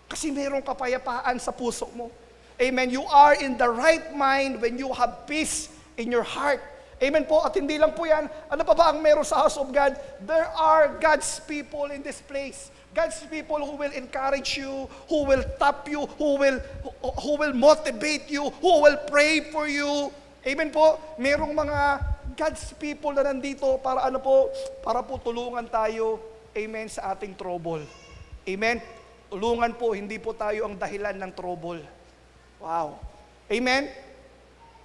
Kasi mayroong kapayapaan sa puso mo. Amen. You are in the right mind when you have peace in your heart. Amen po. At hindi lang po yan. Ano pa ba ang meron sa house of God? There are God's people in this place. God's people who will encourage you, who will tap you, who will motivate you, who will pray for you. Amen po. Merong mga God's people na nandito para para po tulungan tayo. Amen, sa ating trouble. Amen. Tulungan po, hindi po tayo ang dahilan ng trouble. Wow. Amen.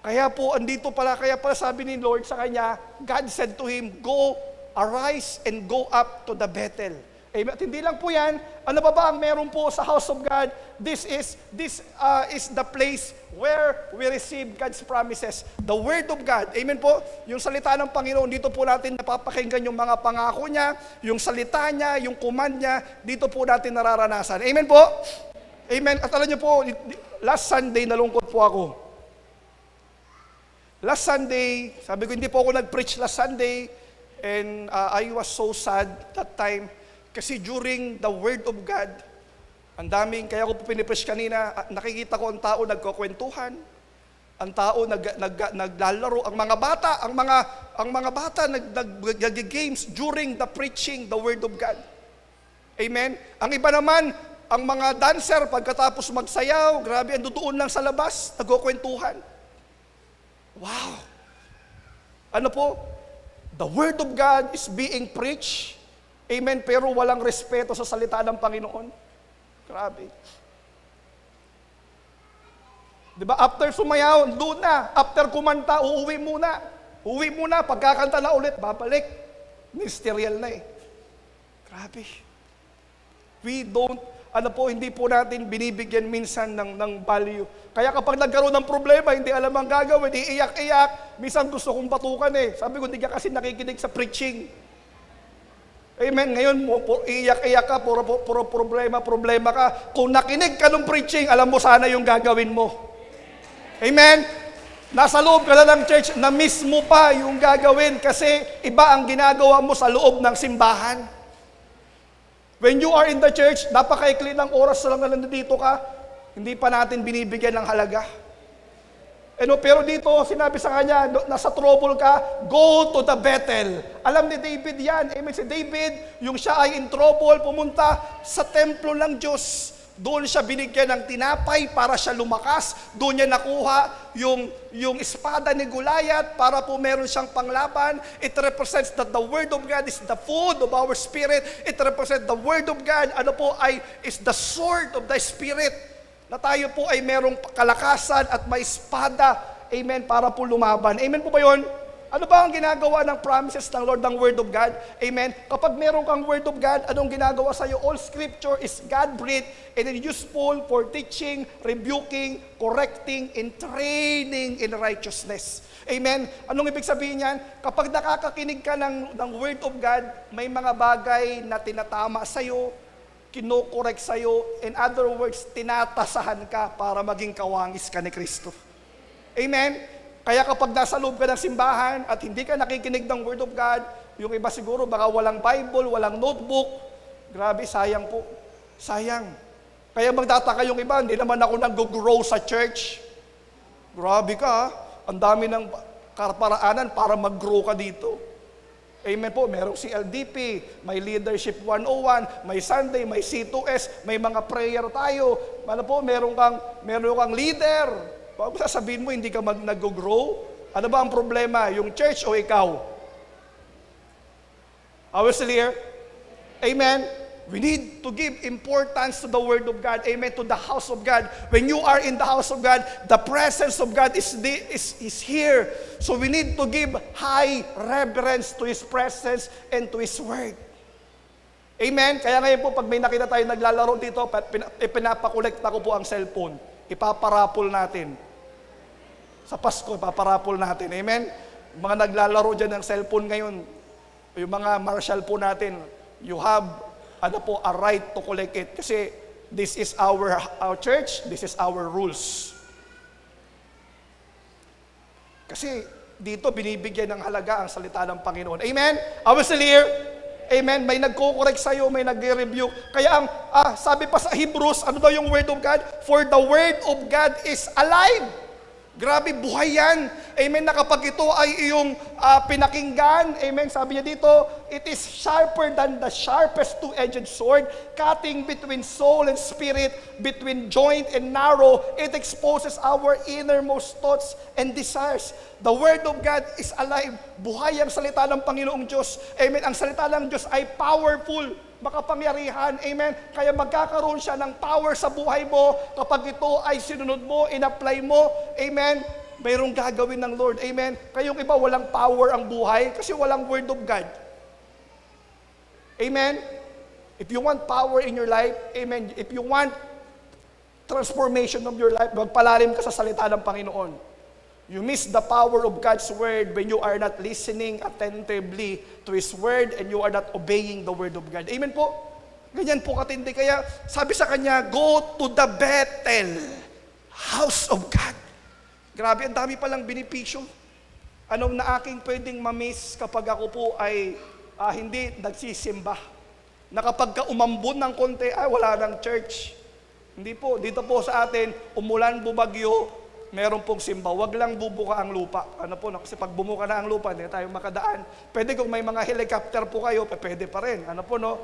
Kaya po, andito pala, sabi ni Lord sa kanya, God said to him, go, arise and go up to the Bethel. Amen. At hindi lang po yan, ano ba ang meron po sa house of God? This is the place where we receive God's promises. The Word of God. Amen po. Yung salita ng Panginoon, dito po natin napapakinggan yung mga pangako niya, yung salita niya, yung command niya, dito po natin nararanasan. Amen po. Amen. At alam niyo po, last Sunday, nalungkot po ako. Last Sunday, sabi ko, hindi po ako nag-preach last Sunday, and I was so sad that time. Kasi during the Word of God, ang daming, kaya ko po pinipreach kanina, nakikita ko ang tao nagkukwentuhan, ang tao naglalaro, ang mga bata nag-games during the preaching, the Word of God. Amen? Ang iba naman, ang mga dancer, pagkatapos magsayaw, grabe, andoon lang sa labas, nagkukwentuhan. Wow! Ano po? The Word of God is being preached. Amen, pero walang respeto sa salita ng Panginoon. Grabe. Diba, after sumayaw, doon na. After kumanta, uuwi muna. Uuwi muna, pagkakanta na ulit, babalik. Ministerial na eh. Grabe. We don't, hindi po natin binibigyan minsan ng value. Kaya kapag nagkaroon ng problema, hindi alam ang gagawin, iiyak-iyak, minsan gusto kong patukan eh. Sabi ko, hindi ka kasi nakikinig sa preaching. Amen. Ngayon, iiyak-iyak ka, puro problema ka. Kung nakinig ka ng preaching, alam mo sana yung gagawin mo. Amen. Nasa loob ka na ng church, na-miss mo pa yung gagawin kasi iba ang ginagawa mo sa loob ng simbahan. When you are in the church, napakaikli ng oras lang na nandito ka, hindi pa natin binibigyan ng halaga. Pero dito, sinabi sa kanya, nasa trouble ka, go to the Bethel. Alam ni David yan. Amen. Si David, yung siya ay in trouble, pumunta sa templo ng Diyos. Doon siya binigyan ng tinapay para siya lumakas. Doon niya nakuha yung espada ni Goliath para po meron siyang panglaban. It represents that the Word of God is the food of our spirit. It represents the Word of God, is the sword of the Spirit. Na tayo po ay merong kalakasan at may espada. Amen, para po lumaban. Amen po ba yun? Ano ba ang ginagawa ng promises ng Lord, ng Word of God? Amen. Kapag meron kang Word of God, anong ginagawa sa'yo? All Scripture is God-breathed and then useful for teaching, rebuking, correcting, and training in righteousness. Amen. Anong ibig sabihin yan? Kapag nakakakinig ka ng Word of God, may mga bagay na tinatama sa'yo, kinokorek sa'yo, in other words, tinatasahan ka para maging kawangis ka ni Kristo. Amen. Kaya kapag nasa loob ka ng simbahan at hindi ka nakikinig ng Word of God, yung iba siguro baka walang Bible, walang notebook, grabe, sayang po. Sayang. Kaya magtataka yung iba, hindi naman ako nag-grow sa church. Grabe ka, ang dami ng paraanan para mag-grow ka dito. Amen po, merong CLDP, may Leadership 101, may Sunday, may C2S, may mga prayer tayo. Meron kang leader. Bago sasabihin mo, hindi ka nag-grow? Ano ba ang problema? Yung church o ikaw? Are we still here? Amen? We need to give importance to the Word of God. Amen? To the house of God. When you are in the house of God, the presence of God is here. So we need to give high reverence to His presence and to His Word. Amen? Kaya ngayon po, pag may nakita tayo naglalaro dito, pinapakolekta ko po ang cellphone. Ipaparapol natin. Sa Pasko, ipaparapol natin. Amen? Mga naglalaro dyan ng cellphone ngayon, yung mga marshal po natin, you have a right to collect it. Kasi this is our church, this is our rules. Kasi dito binibigyan ng halaga ang salita ng Panginoon. Amen? Are we still here? Amen. May nagko-correct sa'yo, may nag-rebuke. Kaya sabi pa sa Hebrews, ano daw yung Word of God? For the Word of God is alive. Grabe, buhay yan. Amen, na kapag ito ay iyong pinakinggan, amen, sabi niya dito, it is sharper than the sharpest two-edged sword, cutting between soul and spirit, between joint and marrow. It exposes our innermost thoughts and desires. The Word of God is alive. Buhay ang salita ng Panginoong Diyos. Amen, ang salita ng Diyos ay powerful, makapangyarihan. Amen. Kaya magkakaroon siya ng power sa buhay mo kapag ito ay sinunod mo, in-apply mo. Amen. Mayroong gagawin ng Lord. Amen. Kayong iba, walang power ang buhay kasi walang Word of God. Amen. If you want power in your life, amen. If you want transformation of your life, magpalalim ka sa salita ng Panginoon. You miss the power of God's Word when you are not listening attentively to His Word and you are not obeying the Word of God. Amen po? Ganyan po katindi. Kaya sabi sa kanya, go to the Bethel, house of God. Grabe, ang dami palang benepisyo. Anong na aking pwedeng mamiss kapag ako po ay hindi nagsisimba? Na kapag ka umambon ng konti, wala ng church. Hindi po, dito po sa atin, umulan, bumagyo, meron pong simba, wag lang bubuka ang lupa. Ano po, kasi pag bumuka na ang lupa, hindi tayo makadaan. Pwede kung may mga helicopter po kayo, pwede pa rin. Ano po, no?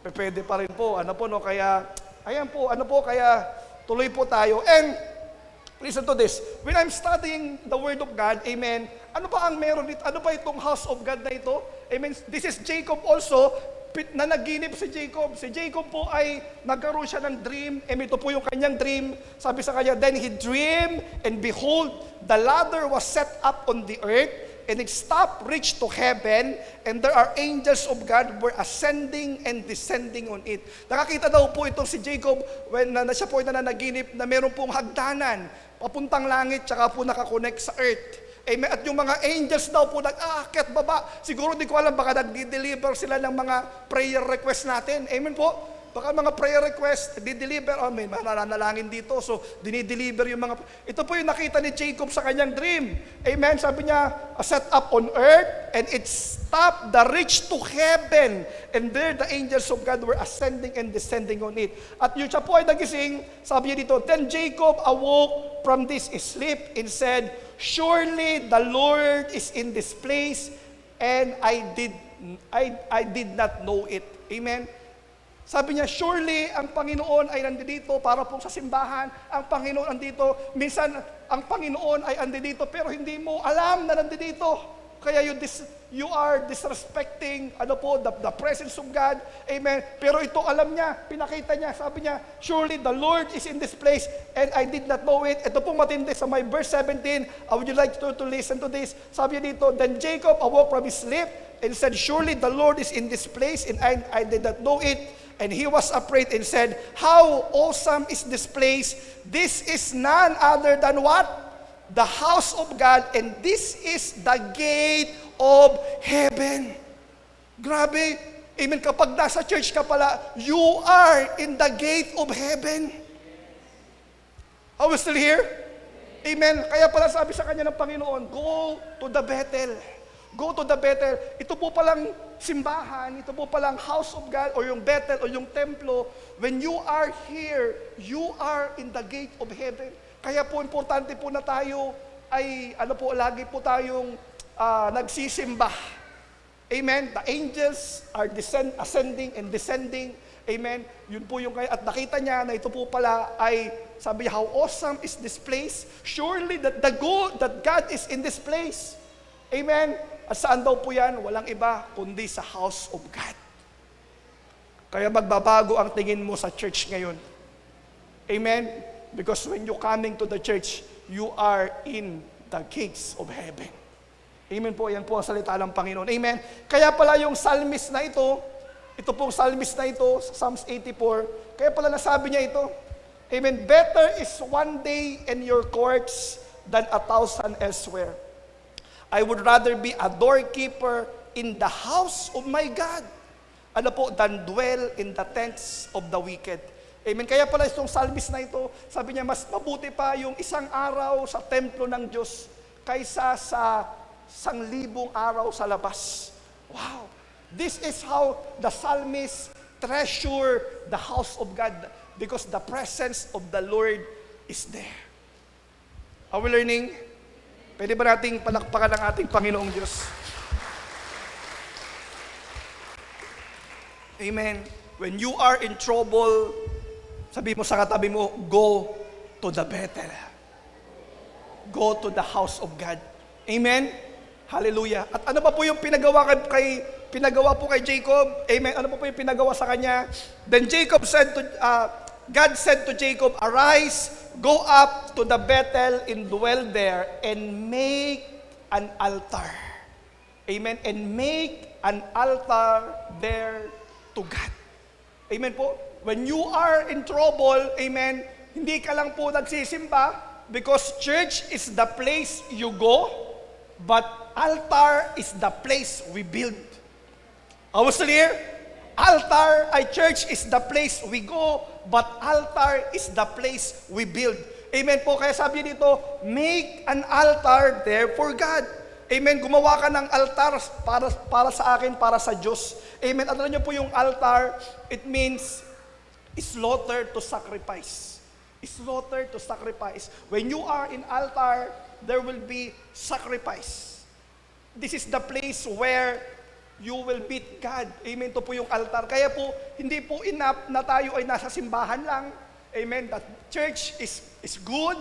Pwede pa rin po. Ano po, no? Kaya, ayan po, kaya tuloy po tayo. And, listen to this. When I'm studying the Word of God, amen, ano ba ang meron dito? Ano ba itong house of God na ito? Amen. This is Jacob also, na naginip si Jacob. Si Jacob po ay nagkaroon siya ng dream. Ito po yung kanyang dream. Sabi sa kanya, then he dreamed, and behold, the ladder was set up on the earth, and its top reached to heaven, and there are angels of God were ascending and descending on it. Nakakita daw po itong si Jacob, when siya po ay nananaginip, na meron pong hagdanan, papuntang langit, tsaka po nakakonect sa earth. Amen. At yung mga angels daw po nag-aakyat baba. Siguro di ko alam, baka nag-deliver sila ng mga prayer request natin. Amen po. Baka mga prayer request, di-deliver. Oh, may mananalangin dito. So, dinideliver yung mga... Ito po yung nakita ni Jacob sa kanyang dream. Amen? Sabi niya, set up on earth, and it stopped the reach to heaven. And there the angels of God were ascending and descending on it. At yun siya po ay nagising, sabi niya dito, then Jacob awoke from this sleep and said, surely the Lord is in this place, and I did not know it. Amen? Sabi niya, surely ang Panginoon ay nandito para po sa simbahan. Ang Panginoon nandito. Minsan, ang Panginoon ay nandito pero hindi mo alam na nandito. Kaya you are disrespecting the presence of God. Amen. Pero ito alam niya, pinakita niya, sabi niya, surely the Lord is in this place and I did not know it. Ito pong matindi sa my verse 17. I would like to listen to this. Sabi niya dito, then Jacob awoke from his sleep and said, surely the Lord is in this place and I did not know it. And he was afraid and said, how awesome is this place? This is none other than what? The house of God, and this is the gate of heaven. Grabe. Amen. Kapag nasa church ka pala, you are in the gate of heaven. Are we still here? Amen. Kaya pala sabi sa kanya ng Panginoon, go to the Bethel. Go to the Bethel. Ito po palang simbahan, ito po palang house of God, or yung Bethel, o yung templo. When you are here, you are in the gate of heaven. Kaya po, importante po na tayo ay, lagi po tayong nagsisimba. Amen? The angels are ascending and descending. Amen? Yun po yung, at nakita niya na ito po pala ay, sabi niya, how awesome is this place? Surely that God is in this place. Amen? At saan daw po yan? Walang iba, kundi sa house of God. Kaya magbabago ang tingin mo sa church ngayon. Amen? Because when you coming to the church, you are in the gates of heaven. Amen po, yan po ang salita ng Panginoon. Amen? Kaya pala yung psalmist na ito pong psalmist na ito, Psalms 84, kaya pala nasabi niya ito, amen, better is one day in your courts than 1,000 elsewhere. I would rather be a doorkeeper in the house of my God, than dwell in the tents of the wicked. Amen. Kaya pala itong psalmist na ito, sabi niya, mas mabuti pa yung isang araw sa templo ng Diyos kaysa sa 1,000 araw sa labas. Wow! This is how the psalmist treasure the house of God because the presence of the Lord is there. Are we learning? Pwede ba nating palakpakan ang ating Panginoong Diyos? Amen. When you are in trouble, sabi mo sa katabi mo, go to the Bethel. Go to the house of God. Amen? Hallelujah. At ano pa po yung pinagawa po kay Jacob? Amen. Ano pa po yung pinagawa sa kanya? Then God said to Jacob, arise, go up to the Bethel and dwell there and make an altar. Amen. And make an altar there to God. Amen po. When you are in trouble, amen, hindi ka lang po nagsisimba because church is the place you go, but altar is the place we build. I was clear? Altar, church is the place we go, but altar is the place we build. Amen po. Kaya sabi dito, make an altar there for God. Amen. Gumawa ka ng altar para sa akin, para sa Diyos. Amen. Alam niyo po yung altar, it means slaughter to sacrifice. Slaughter to sacrifice. When you are in altar, there will be sacrifice. This is the place where you will meet God. Amen. Ito po yung altar. Kaya po, hindi po enough na tayo ay nasa simbahan lang. Amen. That church is good,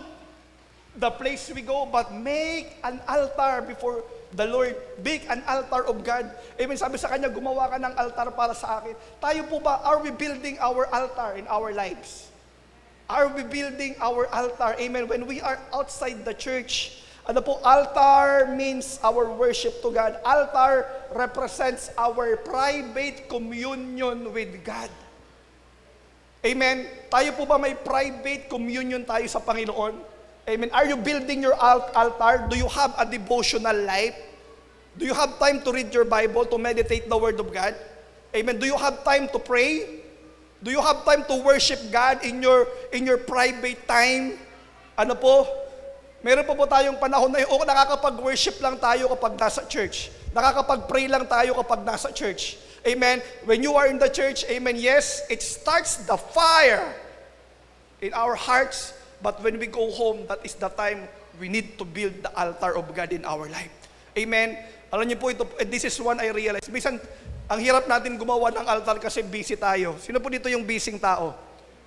the place we go, but make an altar before the Lord. Make an altar of God. Amen. Sabi sa kanya, gumawa ka ng altar para sa akin. Tayo po ba, are we building our altar in our lives? Are we building our altar? Amen. When we are outside the church, altar means our worship to God. Altar represents our private communion with God. Amen. Tayo po ba may private communion tayo sa Panginoon? Amen. Are you building your altar? Do you have a devotional life? Do you have time to read your Bible, to meditate the Word of God? Amen. Do you have time to pray? Do you have time to worship God in your private time? Ano po? Meron pa po tayong panahon na yun, nakakapag-worship lang tayo kapag nasa church. Nakakapag-pray lang tayo kapag nasa church. Amen? When you are in the church, amen, yes, it starts the fire in our hearts, but when we go home, that is the time we need to build the altar of God in our life. Amen? Alam niyo po ito, this is one I realize. Bisan, ang hirap natin gumawa ng altar kasi busy tayo. Sino po dito yung busy tao?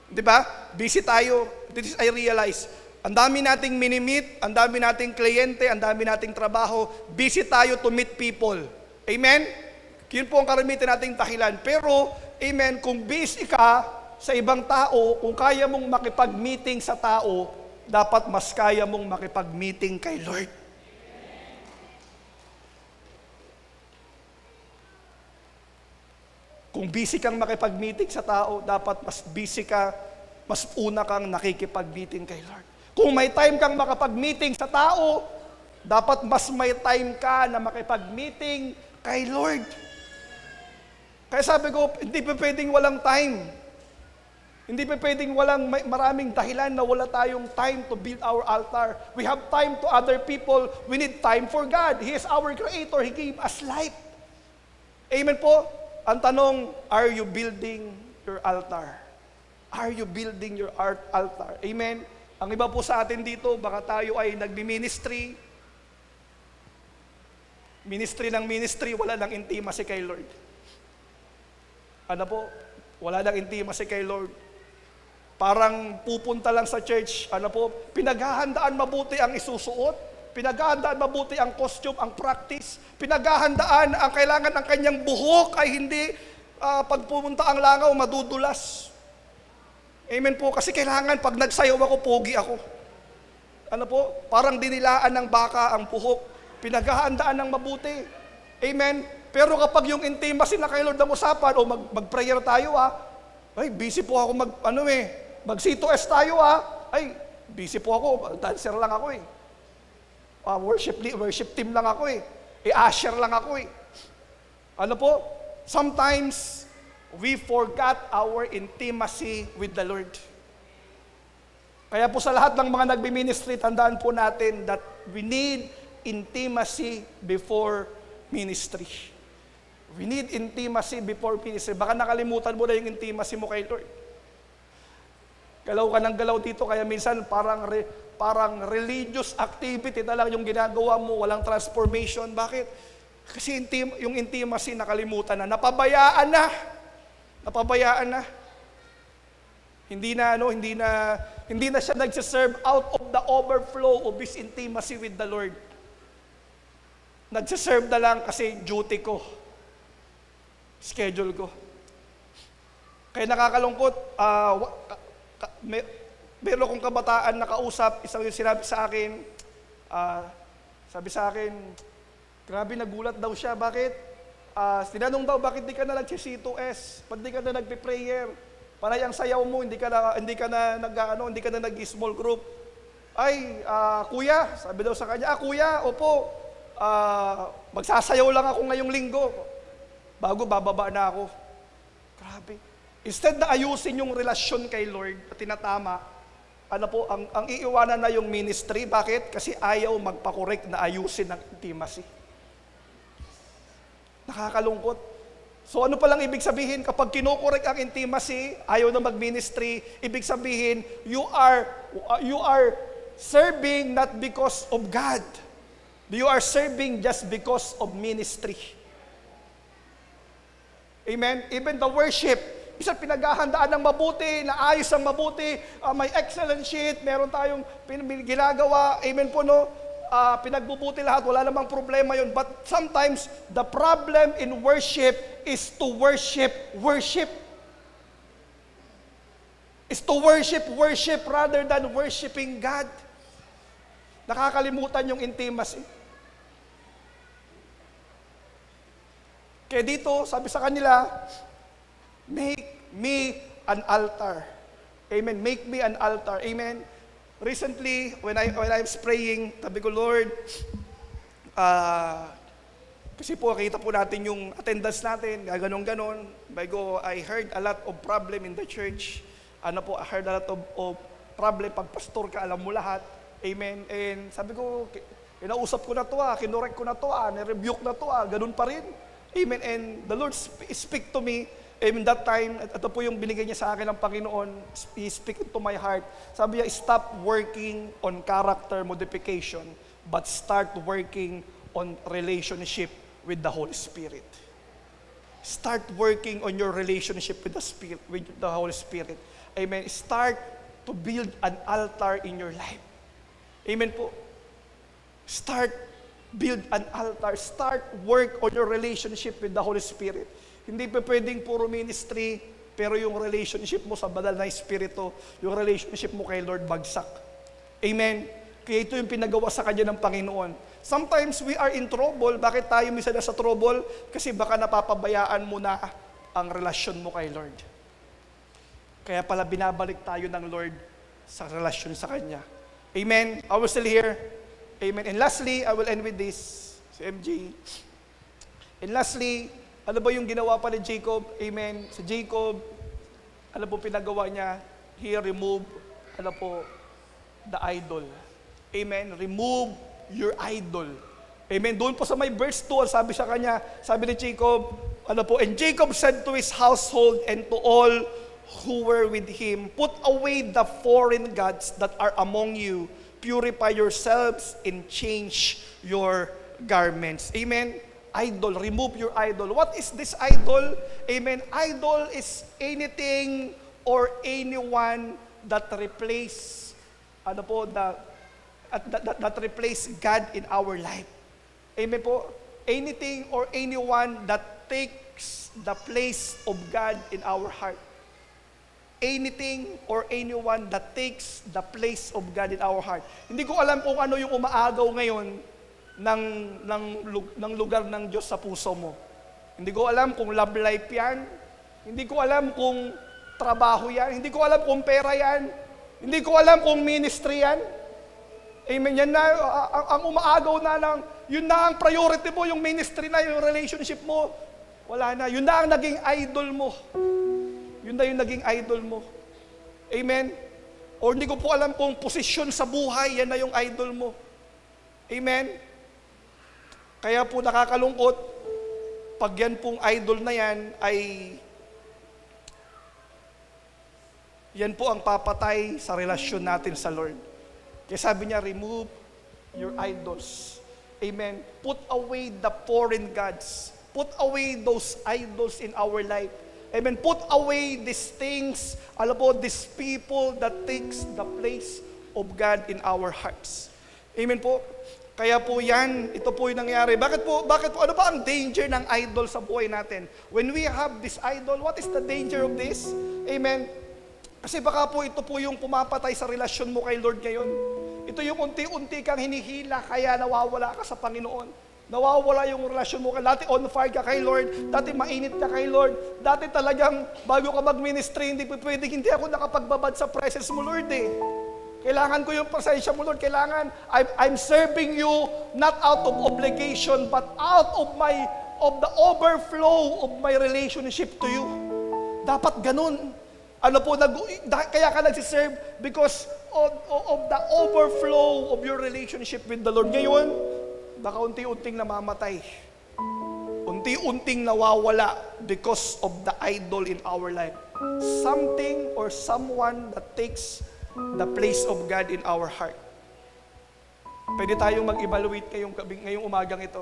Di ba? Busy tayo. This is I realize. Ang dami nating minimit, ang dami nating kliyente, ang dami nating trabaho. Busy tayo to meet people. Amen? Yun po ang karamihan nating dahilan. Pero, amen, kung busy ka sa ibang tao, kung kaya mong makipag-meeting sa tao, dapat mas kaya mong makipag-meeting kay Lord. Kung busy kang makipag-meeting sa tao, dapat mas busy ka, mas una kang nakikipag-meeting kay Lord. Kung may time kang makapag-meeting sa tao, dapat mas may time ka na makipag-meeting kay Lord. Kaya sabi ko, hindi pa pwedeng walang time. Hindi pa pwedeng walang maraming dahilan na wala tayong time to build our altar. We have time to other people. We need time for God. He is our Creator. He gave us life. Amen po? Ang tanong, are you building your altar? Are you building your altar? Amen? Ang iba po sa atin dito, baka tayo ay nagbi-ministry. Ministry ng ministry, wala nang intimacy kay Lord. Ano po? Wala nang intimacy kay Lord. Parang pupunta lang sa church, ano po? Pinaghahandaan mabuti ang isusuot. Pinaghahandaan mabuti ang costume, ang practice. Pinaghahandaan ang kailangan ng kanyang buhok ay hindi pag pumunta ang langaw, madudulas. Amen po. Kasi kailangan pag nagsayaw ako, pogi ako. Ano po? Parang dinilaan ng baka ang buhok. Pinaghahandaan ng mabuti. Amen? Pero kapag yung intimacy na kay Lord ang usapan, o mag-prayer tayo ay, busy po ako mag-C2S tayo ay, busy po ako, dancer lang ako worship team lang ako usher lang ako Ano po? Sometimes, we forgot our intimacy with the Lord. Kaya po sa lahat ng mga nagbi-ministry, tandaan po natin that we need intimacy before ministry. We need intimacy before ministry. Baka nakalimutan mo na yung intimacy mo kay Lord. Galaw ka ng galaw dito, kaya minsan parang religious activity na lang yung ginagawa mo, walang transformation. Bakit? Kasi yung intimacy nakalimutan na, napabayaan na. Hindi na siya nagsiserve out of the overflow of his intimacy with the Lord. Nagsiserve na lang kasi duty ko. Schedule ko. Kaya nakakalungkot, meron akong kabataan na kausap, isang yung sinabi sa akin, grabe nagulat daw siya, bakit? Tinanong daw, bakit di ka na nag-C2S? Ba't di ka na nagpe-prayer? Panay ang sayaw mo, hindi ka na nag-small group. Ay, kuya, sabi daw sa kanya, kuya, opo, magsasayaw lang ako ngayong linggo. Bago bababa na ako. Grabe. Instead na ayusin yung relasyon kay Lord at tinatama, ang iiwanan na yung ministry. Bakit? Kasi ayaw magpakorek na ayusin ng intimacy. Nakakalungkot. So ano palang ibig sabihin? Kapag kinokorek ang intimacy, ayaw na mag-ministry, ibig sabihin, you are serving not because of God. You are serving just because of ministry. Amen? Even the worship, isa pinaghahandaan ng mabuti, naayos ang mabuti, may excellent sheet, meron tayong ginagawa, amen po no, pinagbubuti lahat, wala namang problema yun. But sometimes, the problem in worship is to worship. Is to worship rather than worshiping God. Nakakalimutan yung intimacy. Kaya dito, sabi sa kanila, make me an altar. Amen. Make me an altar. Amen. Recently, when I was praying, sabi ko, Lord, Kasi po, kita po natin yung attendance natin, gaganon-ganon. Bago, I heard a lot of problem in the church. I heard a lot of problem. Pag pastor ka, alam mo lahat. Amen. And sabi ko, kinausap ko na to kinorek ko na to nirebuke na to ganun pa rin. Amen. And the Lord speak to me. Amen. That time, ito po yung binigay niya sa akin ng Panginoon. He speak into my heart. Sabi niya, stop working on character modification, but start working on relationship with the Holy Spirit. Start working on your relationship with the Holy Spirit. Amen. Start to build an altar in your life. Amen po. Build an altar. Start work on your relationship with the Holy Spirit. Hindi pa pwedeng puro ministry, pero yung relationship mo sa banal na Espiritu, yung relationship mo kay Lord bagsak. Amen. Kaya ito yung pinagawa sa kanya ng Panginoon. Sometimes we are in trouble. Bakit tayo minsan nasa trouble? Kasi baka napapabayaan mo na ang relasyon mo kay Lord. Kaya pala binabalik tayo ng Lord sa relasyon sa Kanya. Amen? Are we still here? Amen. And lastly, I will end with this. Si MJ. And lastly, ano ba yung ginawa pa ni Jacob? Amen. Sa Jacob, ano po pinagawa niya? He removed, the idol. Amen. Remove your idol. Amen. Doon po sa may verse 2, sabi sa kanya, sabi ni Jacob, and Jacob said to his household and to all who were with him, put away the foreign gods that are among you, purify yourselves and change your garments. Amen. Idol, remove your idol. What is this idol? Amen. Idol is anything or anyone that replace that replace God in our life. Amen po. Anything or anyone that takes the place of God in our heart. Anything or anyone that takes the place of God in our heart. Hindi ko alam kung ano yung umaagaw ngayon ng lugar ng Diyos sa puso mo. Hindi ko alam kung love life yan. Hindi ko alam kung trabaho yan. Hindi ko alam kung pera yan. Hindi ko alam kung ministry yan. Amen. Yan na, ang umaagaw na lang, yun na ang priority mo, yung ministry na, yung relationship mo. Wala na. Yun na ang naging idol mo. Yun na yung naging idol mo. Amen. O hindi ko po alam kung posisyon sa buhay, yan na yung idol mo. Amen. Kaya po nakakalungkot, pag yan pong idol na yan, yan po ang papatay sa relasyon natin sa Lord. Kaya sabi niya, remove your idols. Amen. Put away the foreign gods. Put away those idols in our life. Amen. Put away these things, these people that takes the place of God in our hearts. Amen po. Kaya po yan, ito po yung nangyari. Bakit po, ano ba ang danger ng idol sa buhay natin? When we have this idol, what is the danger of this? Amen. Kasi baka po ito po yung pumapatay sa relasyon mo kay Lord ngayon. Ito yung unti-unti kang hinihila, kaya nawawala ka sa Panginoon. Nawawala yung relasyon mo. Dati on fire ka kay Lord, dati mainit ka kay Lord, dati talagang bago ka mag-ministry, hindi ako nakapagbabad sa presence mo, Lord eh. Kailangan ko yung presensya mo, Lord. Kailangan, I'm serving you not out of obligation, but out of the overflow of my relationship to you. Dapat ganun. Kaya ka nagsiserve because of the overflow of your relationship with the Lord. Ngayon, baka unti-unting namamatay. Unti-unting nawawala because of the idol in our life. Something or someone that takes the place of God in our heart. Pwede tayong mag-evaluate ngayong umagang ito.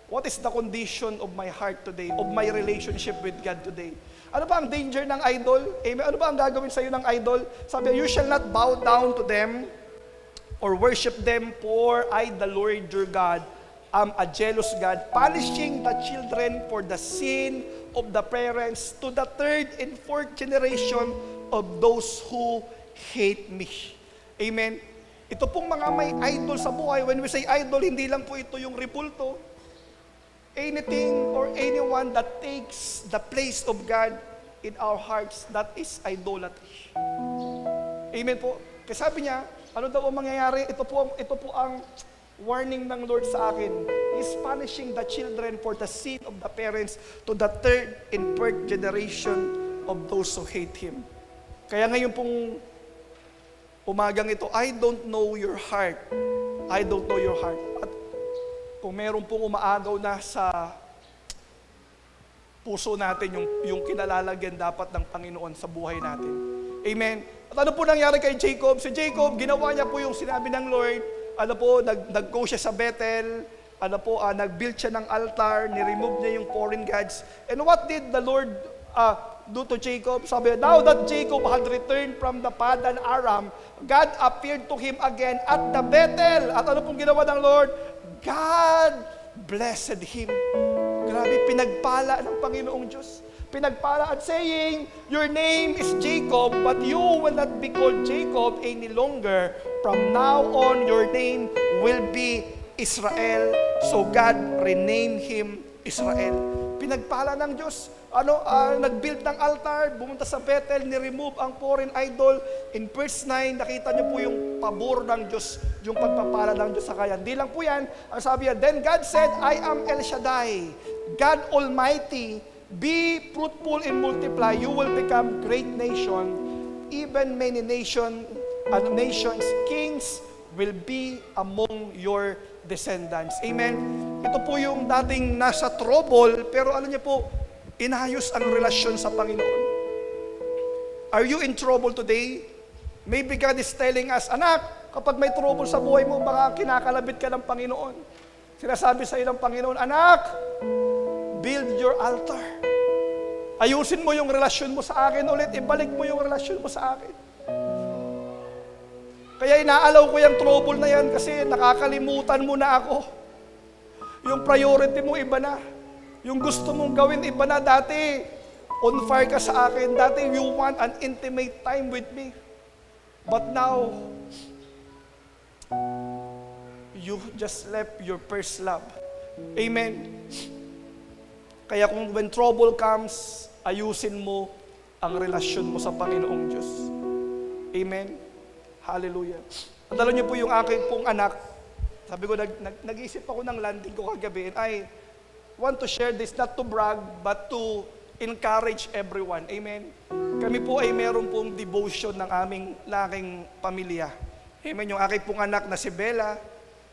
What is the condition of my heart today, of my relationship with God today? Ano ba ang danger ng idol? Amen. Ano ba ang gagawin sa iyo ng idol? Sabi, you shall not bow down to them or worship them, for I, the Lord your God, am a jealous God, punishing the children for the sin of the parents to the third and fourth generation of those who hate me. Amen. Ito pong mga may idol sa buhay, when we say idol, hindi lang po ito yung repulto. Anything or anyone that takes the place of God in our hearts, that is idolatry. Amen po. Kasi sabi niya, ano daw ang mangyayari? Ito po ang warning ng Lord sa akin, He's punishing the children for the sin of the parents to the third and fourth generation of those who hate Him. Kaya ngayon pong umagang ito, I don't know your heart. I don't know your heart. At kung meron pong umaagaw na sa puso natin yung kinalalagyan dapat ng Panginoon sa buhay natin. Amen. At ano po nangyari kay Jacob? Si Jacob, ginawa niya po yung sinabi ng Lord. Ano po, nag-go siya sa Bethel. Ano po, nag-build siya ng altar. Ni-remove niya yung foreign gods. And what did the Lord do to Jacob? Sabi, now that Jacob had returned from the Padan Aram, God appeared to him again at the Bethel. At ano pong ginawa ng Lord? God blessed him. Grabe, pinagpala ng Panginoong Diyos. Pinagpala at saying, your name is Jacob, but you will not be called Jacob any longer. From now on, your name will be Israel. So God renamed him Israel. Pinagpala ng Diyos. Nag-build ng altar, bumunta sa Bethel, ni-remove ang foreign idol. In verse 9, nakita niyo po yung pabor ng Diyos, yung pagpapala ng Diyos sa kanya. Hindi lang po yan. Ang sabi niya, then God said, I am El Shaddai, God Almighty. Be fruitful and multiply. You will become great nation. Even many nations, kings will be among your descendants. Amen. Ito po yung dating nasa trouble, pero alam niyo po, inayos ang relasyon sa Panginoon. Are you in trouble today? Maybe God is telling us, anak, kapag may trouble sa buhay mo, baka kinakalabit ka ng Panginoon. Sinasabi sa iyo ng Panginoon, anak, build your altar. Ayusin mo yung relasyon mo sa akin ulit. Ibalik mo yung relasyon mo sa akin. Kaya inaalaw ko yung trouble na yan kasi nakakalimutan mo na ako. Yung priority mo iba na. Yung gusto mong gawin iba na. Dati, on fire ka sa akin. Dati, you want an intimate time with me. But now, you just left your first love. Amen. Kaya kung when trouble comes, ayusin mo ang relasyon mo sa Panginoong Diyos. Amen. Hallelujah. At alam niyo po yung aking pong anak, sabi ko, nag-isip ako ng landing ko kagabi, and I want to share this, not to brag, but to encourage everyone. Amen. Kami po ay meron pong devotion ng aking pamilya. Amen. Yung aking pong anak na si Bella,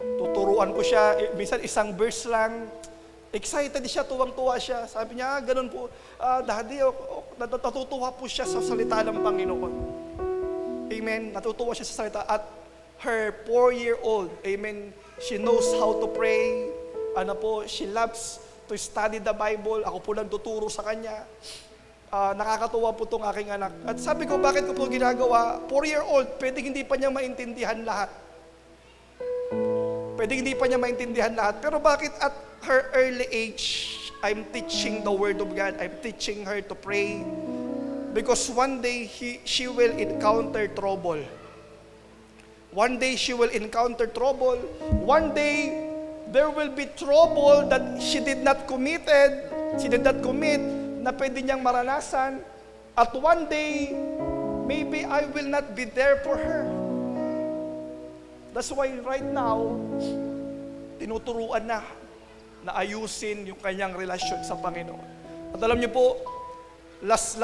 tuturuan ko siya, minsan isang verse lang, excited siya, tuwang-tuwa siya. Sabi niya, ganun po, Daddy, natutuwa po siya sa salita ng Panginoon. Amen. Natutuwa siya sa salita. At her 4-year-old, amen, she knows how to pray. She loves to study the Bible. Ako po lang tuturo sa kanya. Nakakatuwa po itong aking anak. At sabi ko, bakit ko po ginagawa? 4-year-old, pwedeng hindi pa niya maintindihan lahat. Pwedeng hindi pa niya maintindihan lahat. Pero bakit at her early age, I'm teaching the Word of God. I'm teaching her to pray. Because one day, she will encounter trouble. One day, she will encounter trouble. One day, there will be trouble that she did not commit na pwede niyang maranasan. At one day, maybe I will not be there for her. That's why right now, tinuturuan na ayusin yung kanyang relasyon sa Panginoon. At alam niyo po, last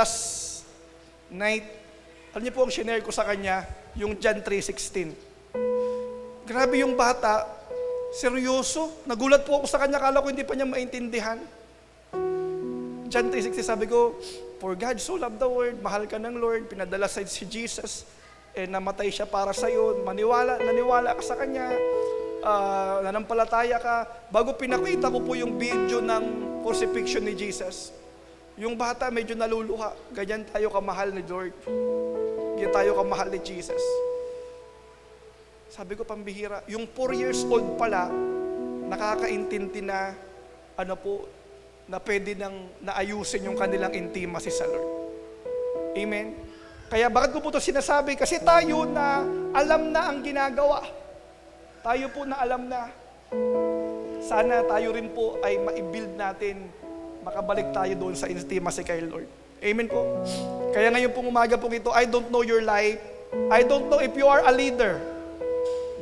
night, alam niyo po ang shinare ko sa kanya, yung John 3:16. Grabe yung bata, seryoso. Nagulat po ako sa kanya, kala ko hindi pa niya maintindihan. John 3:16, sabi ko, for God so loved the world, mahal ka ng Lord, pinadala sa si Jesus, namatay siya para sa iyo, naniwala ka sa kanya, nanampalataya ka. Bago pinakita ko po yung video ng crucifixion ni Jesus, yung bata medyo naluluha. Ganyan tayo kamahal ni Lord. Ganyan tayo kamahal ni Jesus. Sabi ko, pambihira. Yung 4 years old pala, nakakaintindi na, na pwede nang naayusin yung kanilang intimacy sa Lord. Amen? Kaya bakit ko po ito sinasabi? Kasi tayo na alam na ang ginagawa. Tayo po na alam na. Sana tayo rin po ay ma-build natin, makabalik tayo doon sa intimacy kay Lord. Amen po? Kaya ngayon pong umaga po ito, I don't know your life. I don't know if you are a leader.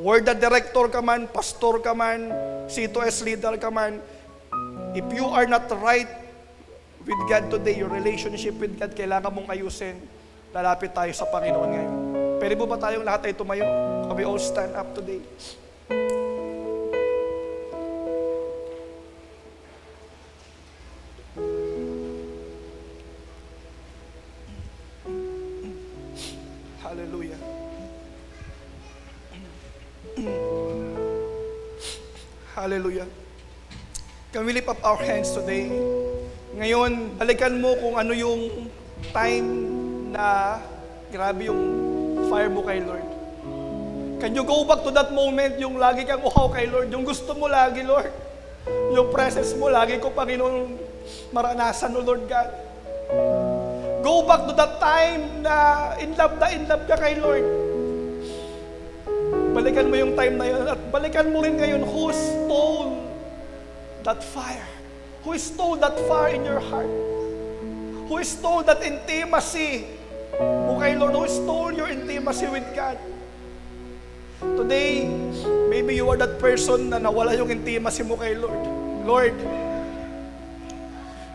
word director ka man, pastor ka man, C2S leader ka man, if you are not right with God today, your relationship with God, kailangan mong ayusin. Lalapit tayo sa Panginoon ngayon. Pwede po ba tayong lahat ay tumayo? Can we all stand up today? Hallelujah. Hallelujah. Can we lift up our hands today? Ngayon, balikan mo kung ano yung time na grabe yung fire mo kay Lord. Can you go back to that moment, yung lagi kang uhaw kay Lord, yung gusto mo lagi, Lord. Yung presence mo lagi ko, Panginoon, maranasan o Lord God. Go back to that time na in love ka kay Lord. Balikan mo yung time na yun at balikan mo rin ngayon who stole that fire. Who stole that fire in your heart? Who stole that intimacy mo kay Lord? Who stole your intimacy with God? Today, maybe you are that person na nawala yung intimacy mo kay Lord. Lord,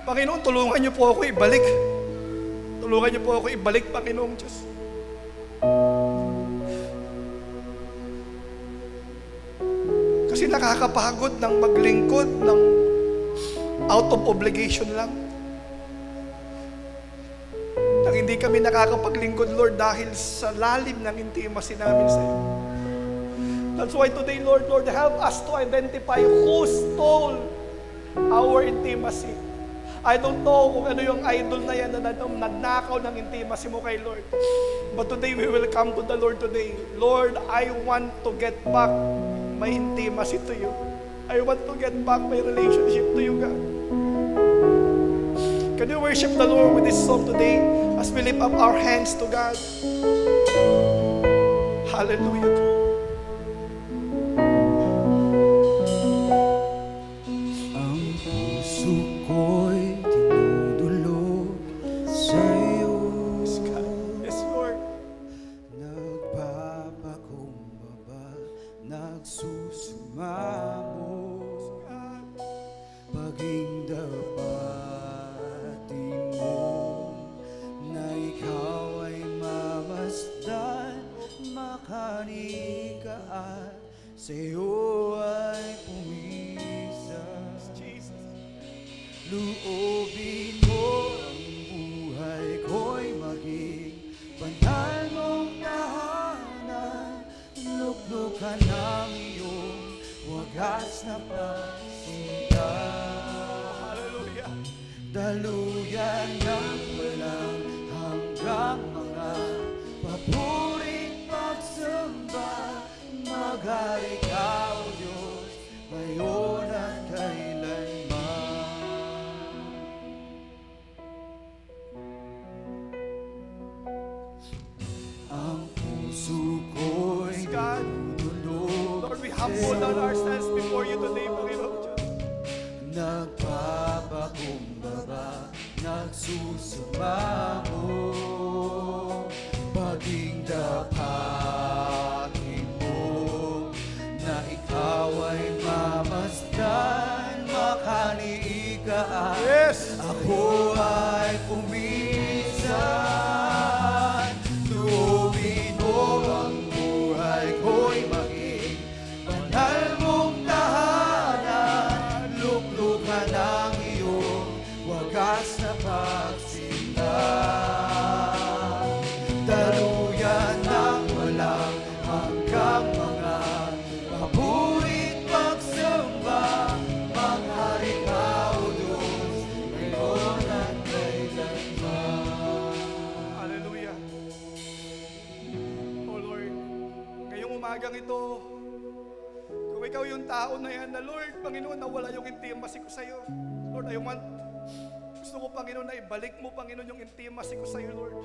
Panginoon, tulungan niyo po ako ibalik. Tulungan niyo po ako ibalik, Panginoong Diyos. Kasi nakakapagod ng maglingkod ng out of obligation lang. Nang hindi kami nakakapaglingkod, Lord, dahil sa lalim ng intimacy namin sa iyo. That's why today, Lord, help us to identify who stole our intimacy. I don't know kung ano yung idol na yan na nagnakaw ng intimacy mo kay Lord. But today, we will come to the Lord today. Lord, I want to get back my intimacy to you. I want to get back my relationship to you, God. Can you worship the Lord with this song today as we lift up our hands to God? Hallelujah. Sa'yo ay pumisa. Loobin mo ang buhay ko'y maging banal mong tahanan. Luklukan ng iyong wagas na pagsinta. Hallelujah. Daluyan ng walang hanggang mga papuring pagsamba. Maghari ka, O Diyos, ngayon at kailanman. Ang puso ko'y nagdudulog. Lord, we humble down ourselves before you today, Panginoon Diyos. Nagpapakumbaba, nagsusumamo, paging dapatin mo, na ikaw ay mamasdan, makaliigaan. Yes! Ako ay pumisan, tuubin mo ang buhay ko'y maging banal mong tahanan. Luklukan ang iyong wagas na pagsinta. Daluyan ng walang hanggang mga paburit pagsamba. Maghari ka, O Diyos, ngayon at kailanman. Hallelujah. Oh Lord, ngayong umagang ito, kung ikaw yung tao na yan, na Lord, Panginoon, nawala yung intimacy ko sa'yo. Lord, gusto ko, Panginoon, na ibalik mo, Panginoon, yung intimacy ko sa'yo, Lord.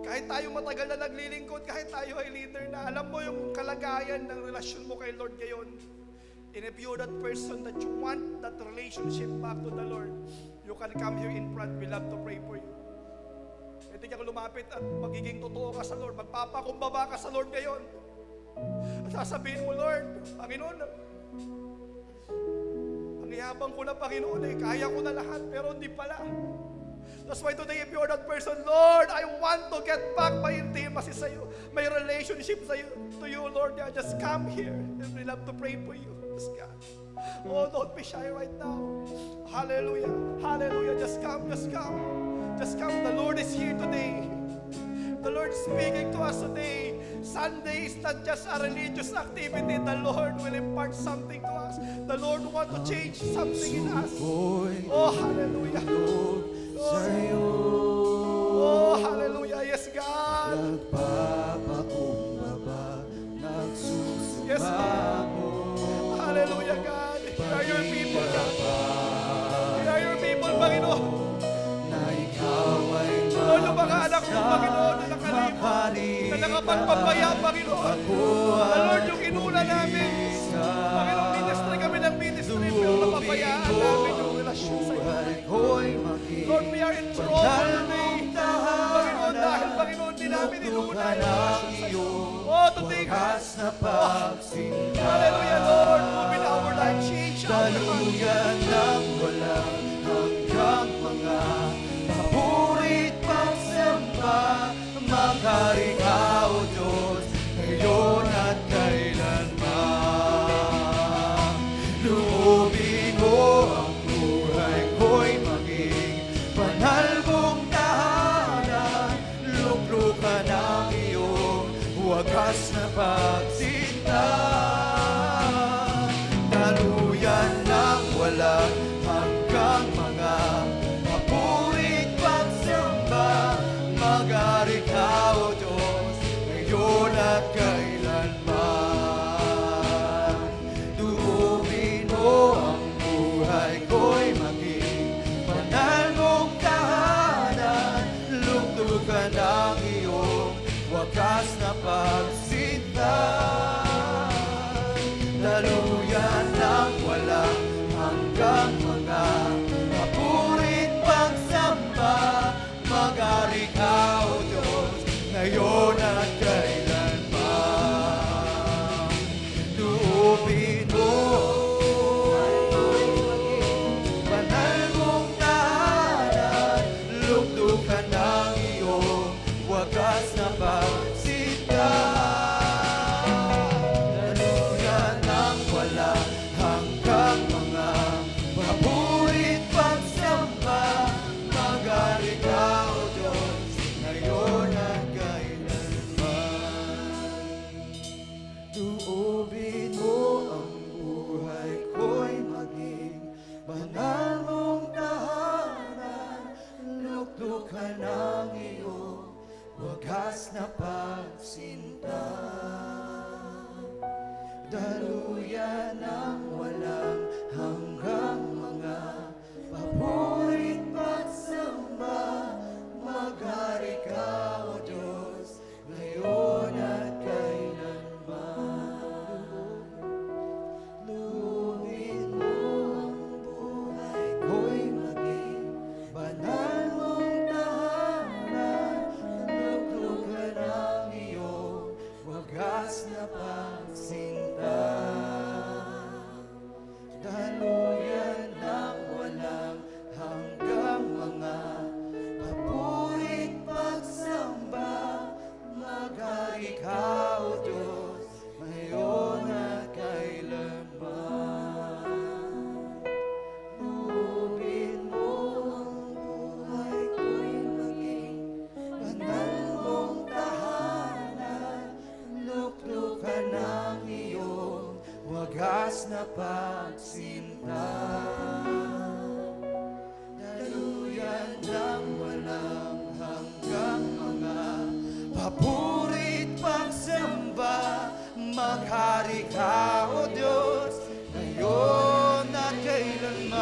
Kahit tayo matagal na naglilingkod, kahit tayo ay leader na, alam mo yung kalagayan ng relasyon mo kay Lord ngayon. And if you're that person that you want that relationship back to the Lord, you can come here in front. We love to pray for you. Pwede ka lumapit at magiging totoo ka sa Lord. Magpapakumbaba ka sa Lord ngayon. Sasabihin mo, Lord, Panginoon, ang yabang ko na, Panginoon, kaya ko na lahat, pero hindi pala. That's why today, if you're that person, Lord, I want to get back my intimacy sa iyo, my relationship sa iyo, to you, Lord. Yeah, just come here. And we love to pray for you. Just come. Oh, don't be shy right now. Hallelujah. Hallelujah. Just come. Just come. Just come. The Lord is here today. The Lord is speaking to us today. Sunday is not just a religious activity. The Lord will impart something to us. The Lord wants to change something in us. Oh, hallelujah. Oh, hallelujah. Yes, God. Yes, God. Hallelujah, God. Here are your people, God. Here are your people, Panginoon. Oh, yung mga anak mo, Panginoon, na nakalimot, na nakapagpapaya, Panginoon. The Lord, yung inuna namin. Panginoon, ministry kami ng ministry, pero napapayaan namin yung relasyon sa iyo. Lord, we are in trouble today. Panginoon, dahil Panginoon, di namin inuna yung relasyon sa iyo. Oh, today, God. Oh, hallelujah, Lord. Move in our life, change our life. Daluyan ng walang hanggang mga papurit pagsamba, maghari ka, O Diyos, ngayon at kailanman. Loobin mo ang buhay ko'y maging banal mong tahanan, luklukan ang iyong wagas na pagsinta. Daluyan ng walang hanggang mga papurit pagsamba, maghari ka, O Diyos, ngayon at kailanman. Tuubin mo ang buhay ko'y maging banal mong tahanan, luklukan ang iyong wagas na pagsinta. Daluyan ng walang hanggang mga papurit pagsamba, maghari ka, O Diyos, ngayon at kailanman. Tuubin mo banal mong tahanan, luklukan ang iyong wagas na pagsinta. Daluyan ng walang hanggang mga papurit pagsamba, maghari ka, O Diyos, ngayon at kailanman. Tuubin mo ang buhay ko'y maging banal mong tahanan, luklukan ang iyong wagas na pagsinta. Daluyan ng walang hanggang mga papurit pagsamba, maghari ka, O Diyos, ngayon at kailanman. Luwin mo ang buhay ko'y maging banal mong tahanan, luklukan ang iyong wagas na pagsinta. Daluyan ng walang hanggang mga papurit pagsamba, maghari ka, O Diyos, ngayon at kailanman. Luubin mo ang buhay ko'y maging banal mong tahanan, luklukan ang iyong wagas na pagsinta. Daluyan ng walang hanggang mga papurit pagsamba, maghari ka, O Diyos, ngayon at kailanman.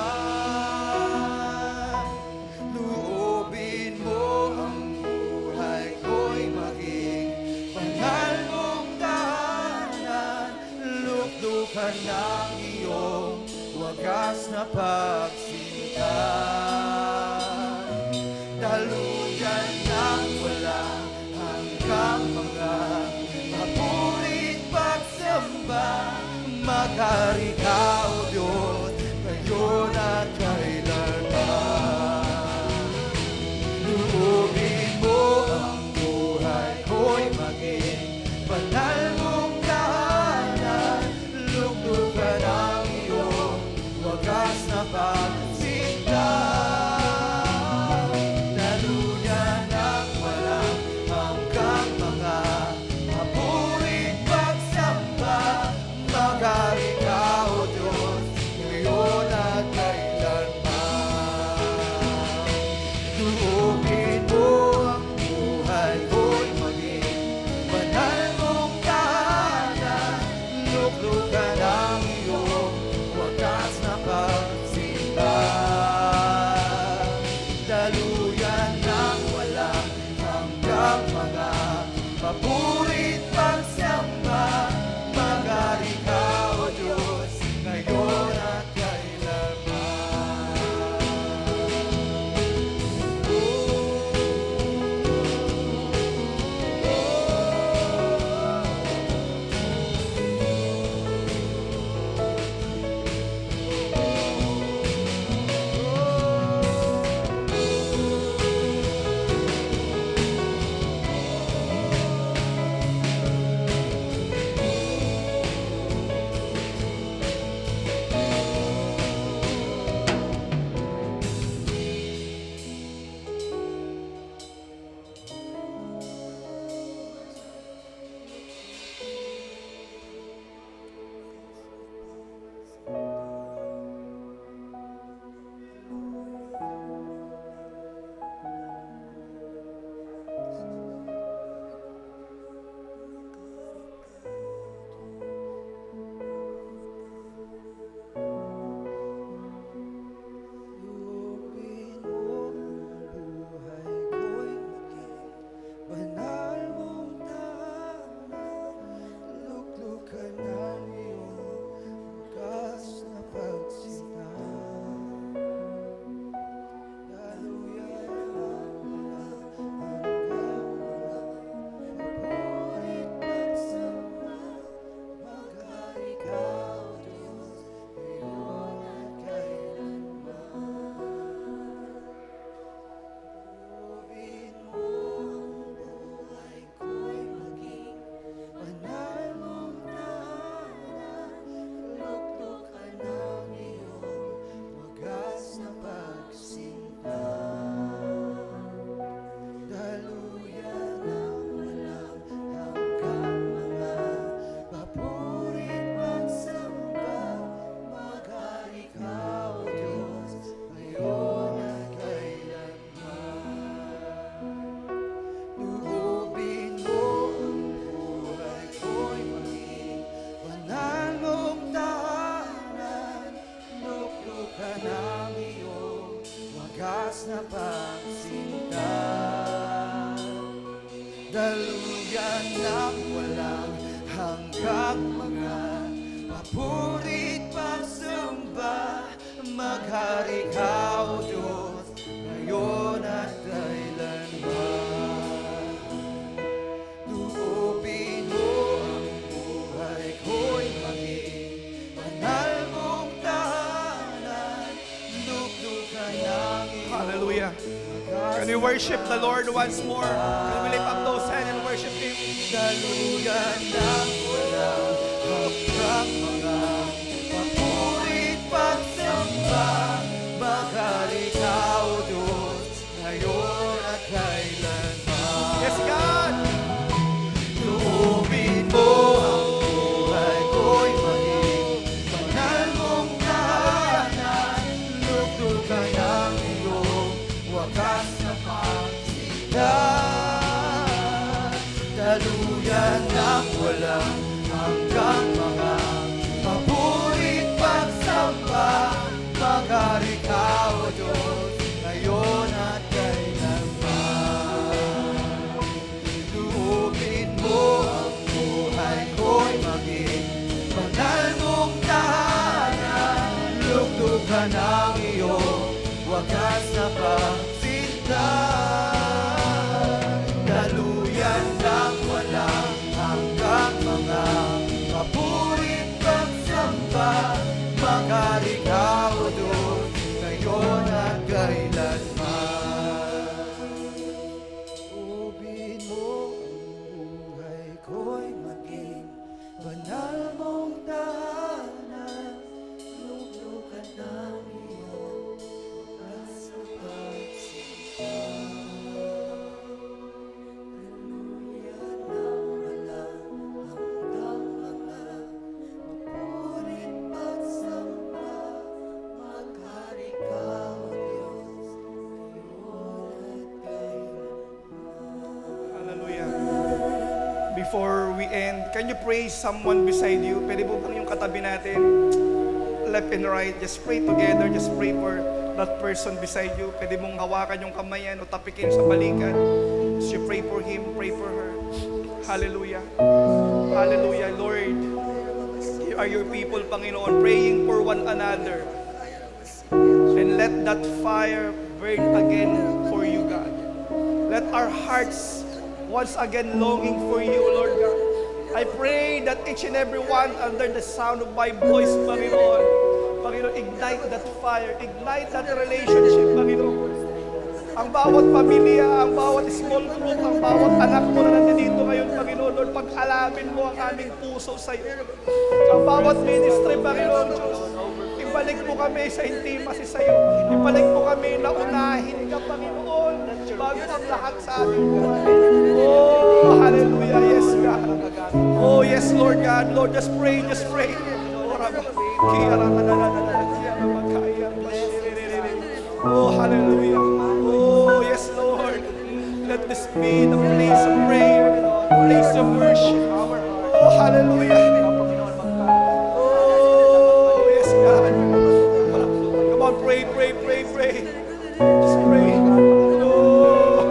Luubin mo ang buhay ko'y maging banal mong tahanan, luklukan ang iyong wagas na pagsinta. Daluyan ng walang hanggang mga papurit pagsamba, maghari ka, O Diyos, ngayon at kailanman. Luubin mo ang buhay ko'y maging banal mong tahanan. Luglugan ang iyong wagas na pagsinta. Daluyan ang walang hanggang mga papurit pagsamba. Maghari ka, O Diyos, ngayon at kailanman. Luubin mo ang buhay ko'y maging banal mong tahanan. Luglugan ang iyong wagas na pagsinta. Daluyan ng walang hanggang mga papurit pagsamba. Maghari ka, O Diyos, ngayon at kailanman. Luubin mo ang buhay ko'y maging banal mong tahanan. Luglugan ang iyong wagas na pagsinta. Daluyan ang walang hanggang mga papurit pagsamba. Maghari ka, O Diyos, ngayon at kailanman. Luubin mo ang buhay ko'y maging banal mong tahanan. Luglugan ang iyong wagas na pagsinta. Daluyan ang walang hanggang mga papurit pagsamba. Maghari ka, O Diyos, ngayon at kailanman. Luubin mo ang buhay ko'y maging banal mong tahanan. Luglugan ang iyong wagas na pagsinta. Daluyan ng walang hanggang mga papurit pagsamba. Maghari ka, O Diyos, ngayon at kailanman. Luubin mo ang buhay ko'y maging banal mong tahanan. Luglugan ang iyong Hallelujah. wagas Can we worship the Lord once more? Can we lift up those hands and worship Him? Daluyan ng walang hanggang mga papurit pagsamba. Maghari ka, O Diyos, ngayon at kailanman. Yes, God! Luubin mo ang buhay ko'y maging banal mong tahanan. Luglugan ang iyong wagas na pagsinta. Daluyan ng walang hanggang mga papurit pagsamba. Maghari ka, O Diyos, ngayon at kailanman. Luubin mo ang buhay ko'y maging banal mong tahanan. Luglugan ang iyong wagas na pagsinta. Daluyan ng walang hanggang mga papurit pagsamba. maghalik o Diyos, ngayon at kailanman. Ubin mo ang buhay ko'y maging banal mong tahanan, luglukan ng iyong nasa pagsimba. Hallelujah ng walang hanggang mga mapurit pagsamba, maghari ka o Diyos, ngayon at kailanman. Hallelujah. Before we end, can you praise someone beside you? Pwede po bang yung katabi natin, left and right, just pray together, just pray for that person beside you. Pwede mong hawakan yung kamayan o tapikin sa balikan. As you pray for him, pray for her. Hallelujah. Hallelujah, Lord. Here are your people, Panginoon, praying for one another. And let that fire burn again for you, God. Let our hearts once again longing for you, Lord God. I pray that each and every one under the sound of my voice, Panginoon, Panginoon, ignite that fire, ignite that relationship, Panginoon. Ang bawat pamilya, ang bawat small group, ang bawat anak mo na nandito ngayon, Panginoon, Lord, pag-alamin mo ang aming puso sa iyo. Ang bawat ministry, Panginoon, Diyos, ibalik mo kami sa intimacy sa iyo. Ibalik mo kami na unahin ka, Panginoon, bago ang lahat sa amin. Oh, hallelujah, yes, God. Oh, yes, Lord God. Lord, just pray, just pray. Oh, hallelujah. Oh, yes, Lord. Let this be the place of prayer, place of worship. Oh, hallelujah. Oh, yes, God. Come on, pray, pray, pray, pray. Just pray. Oh,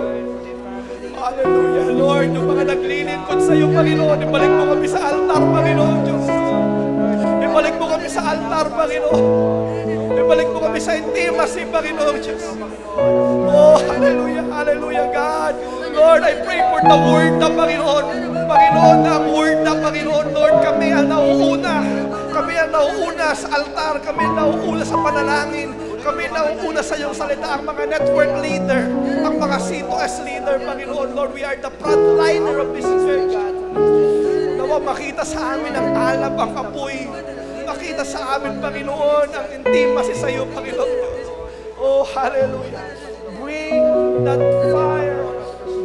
hallelujah. Lord, yung mga naglilingkod sa iyo, Panginoon, ibalik mo kami sa altar, Panginoon, Diyos. Ibalik mo kami sa altar, Panginoon. Ibalik mo kami sa intimacy, Panginoon, Diyos. Oh, hallelujah, hallelujah, God. Lord, I pray for the word na, Panginoon. Panginoon, ang word na, Panginoon, Lord, kami ang nauuna. Kami ang nauuna sa altar. Kami ang nauuna sa panalangin. Kami ang nauuna sa iyong salita. Ang mga network leader, ang mga C2S leader, Panginoon, Lord, we are the frontliner of this church. Nawa, makita sa amin ang alab, ang apoy. Makita sa amin, Panginoon, ang intimacy sa iyo, Panginoon. Oh, hallelujah. Bring that fire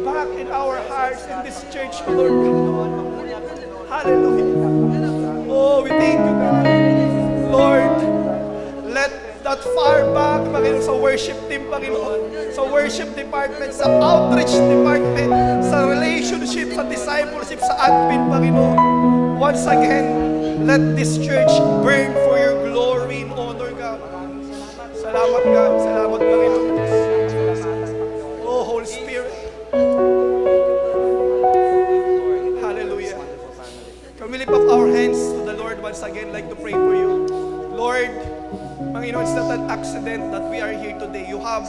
back in our hearts in this church, Lord. Hallelujah. Oh, we thank you, God. Lord, let that fire back, Panginoon, sa worship team, Panginoon, sa worship department, sa outreach department, sa relationship, sa discipleship, sa admin, Panginoon. Once again, let this church burn for your glory and honor, God. Salamat, God. Salamat, Panginoon. Oh, Holy Spirit. Hallelujah. Can we lift up our hands to the Lord once again, like to pray for you? Lord, Panginoon, it's not an accident that we are here today. You have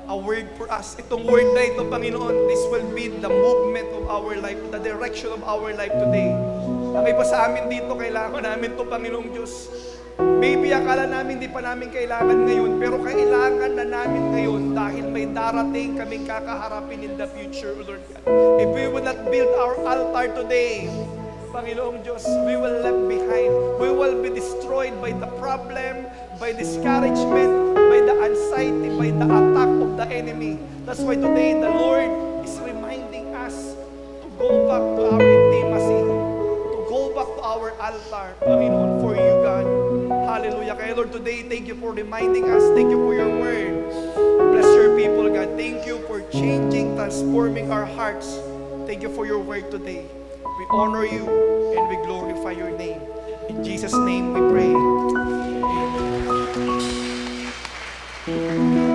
a word for us. Itong word na ito, Panginoon, this will be the movement of our life, the direction of our life today. Ang iba sa amin dito, kailangan namin ito, Panginoong Diyos. Maybe akala namin di pa namin kailangan ngayon, pero kailangan na namin ngayon dahil may darating kaming kakaharapin in the future, Lord God. If we will not build our altar today, Panginoong Diyos, we will left behind. We will be destroyed by the problem, by discouragement, by the anxiety, by the attack of the enemy. That's why today the Lord is reminding us to go back to our intimacy, to go back to our altar, Panginoon, for you, God. Hallelujah. Kaya Lord, today, thank you for reminding us. Thank you for your word. Bless your people, God. Thank you for changing, transforming our hearts. Thank you for your word today. We honor you and we glorify your name. In Jesus' name we pray. Amen.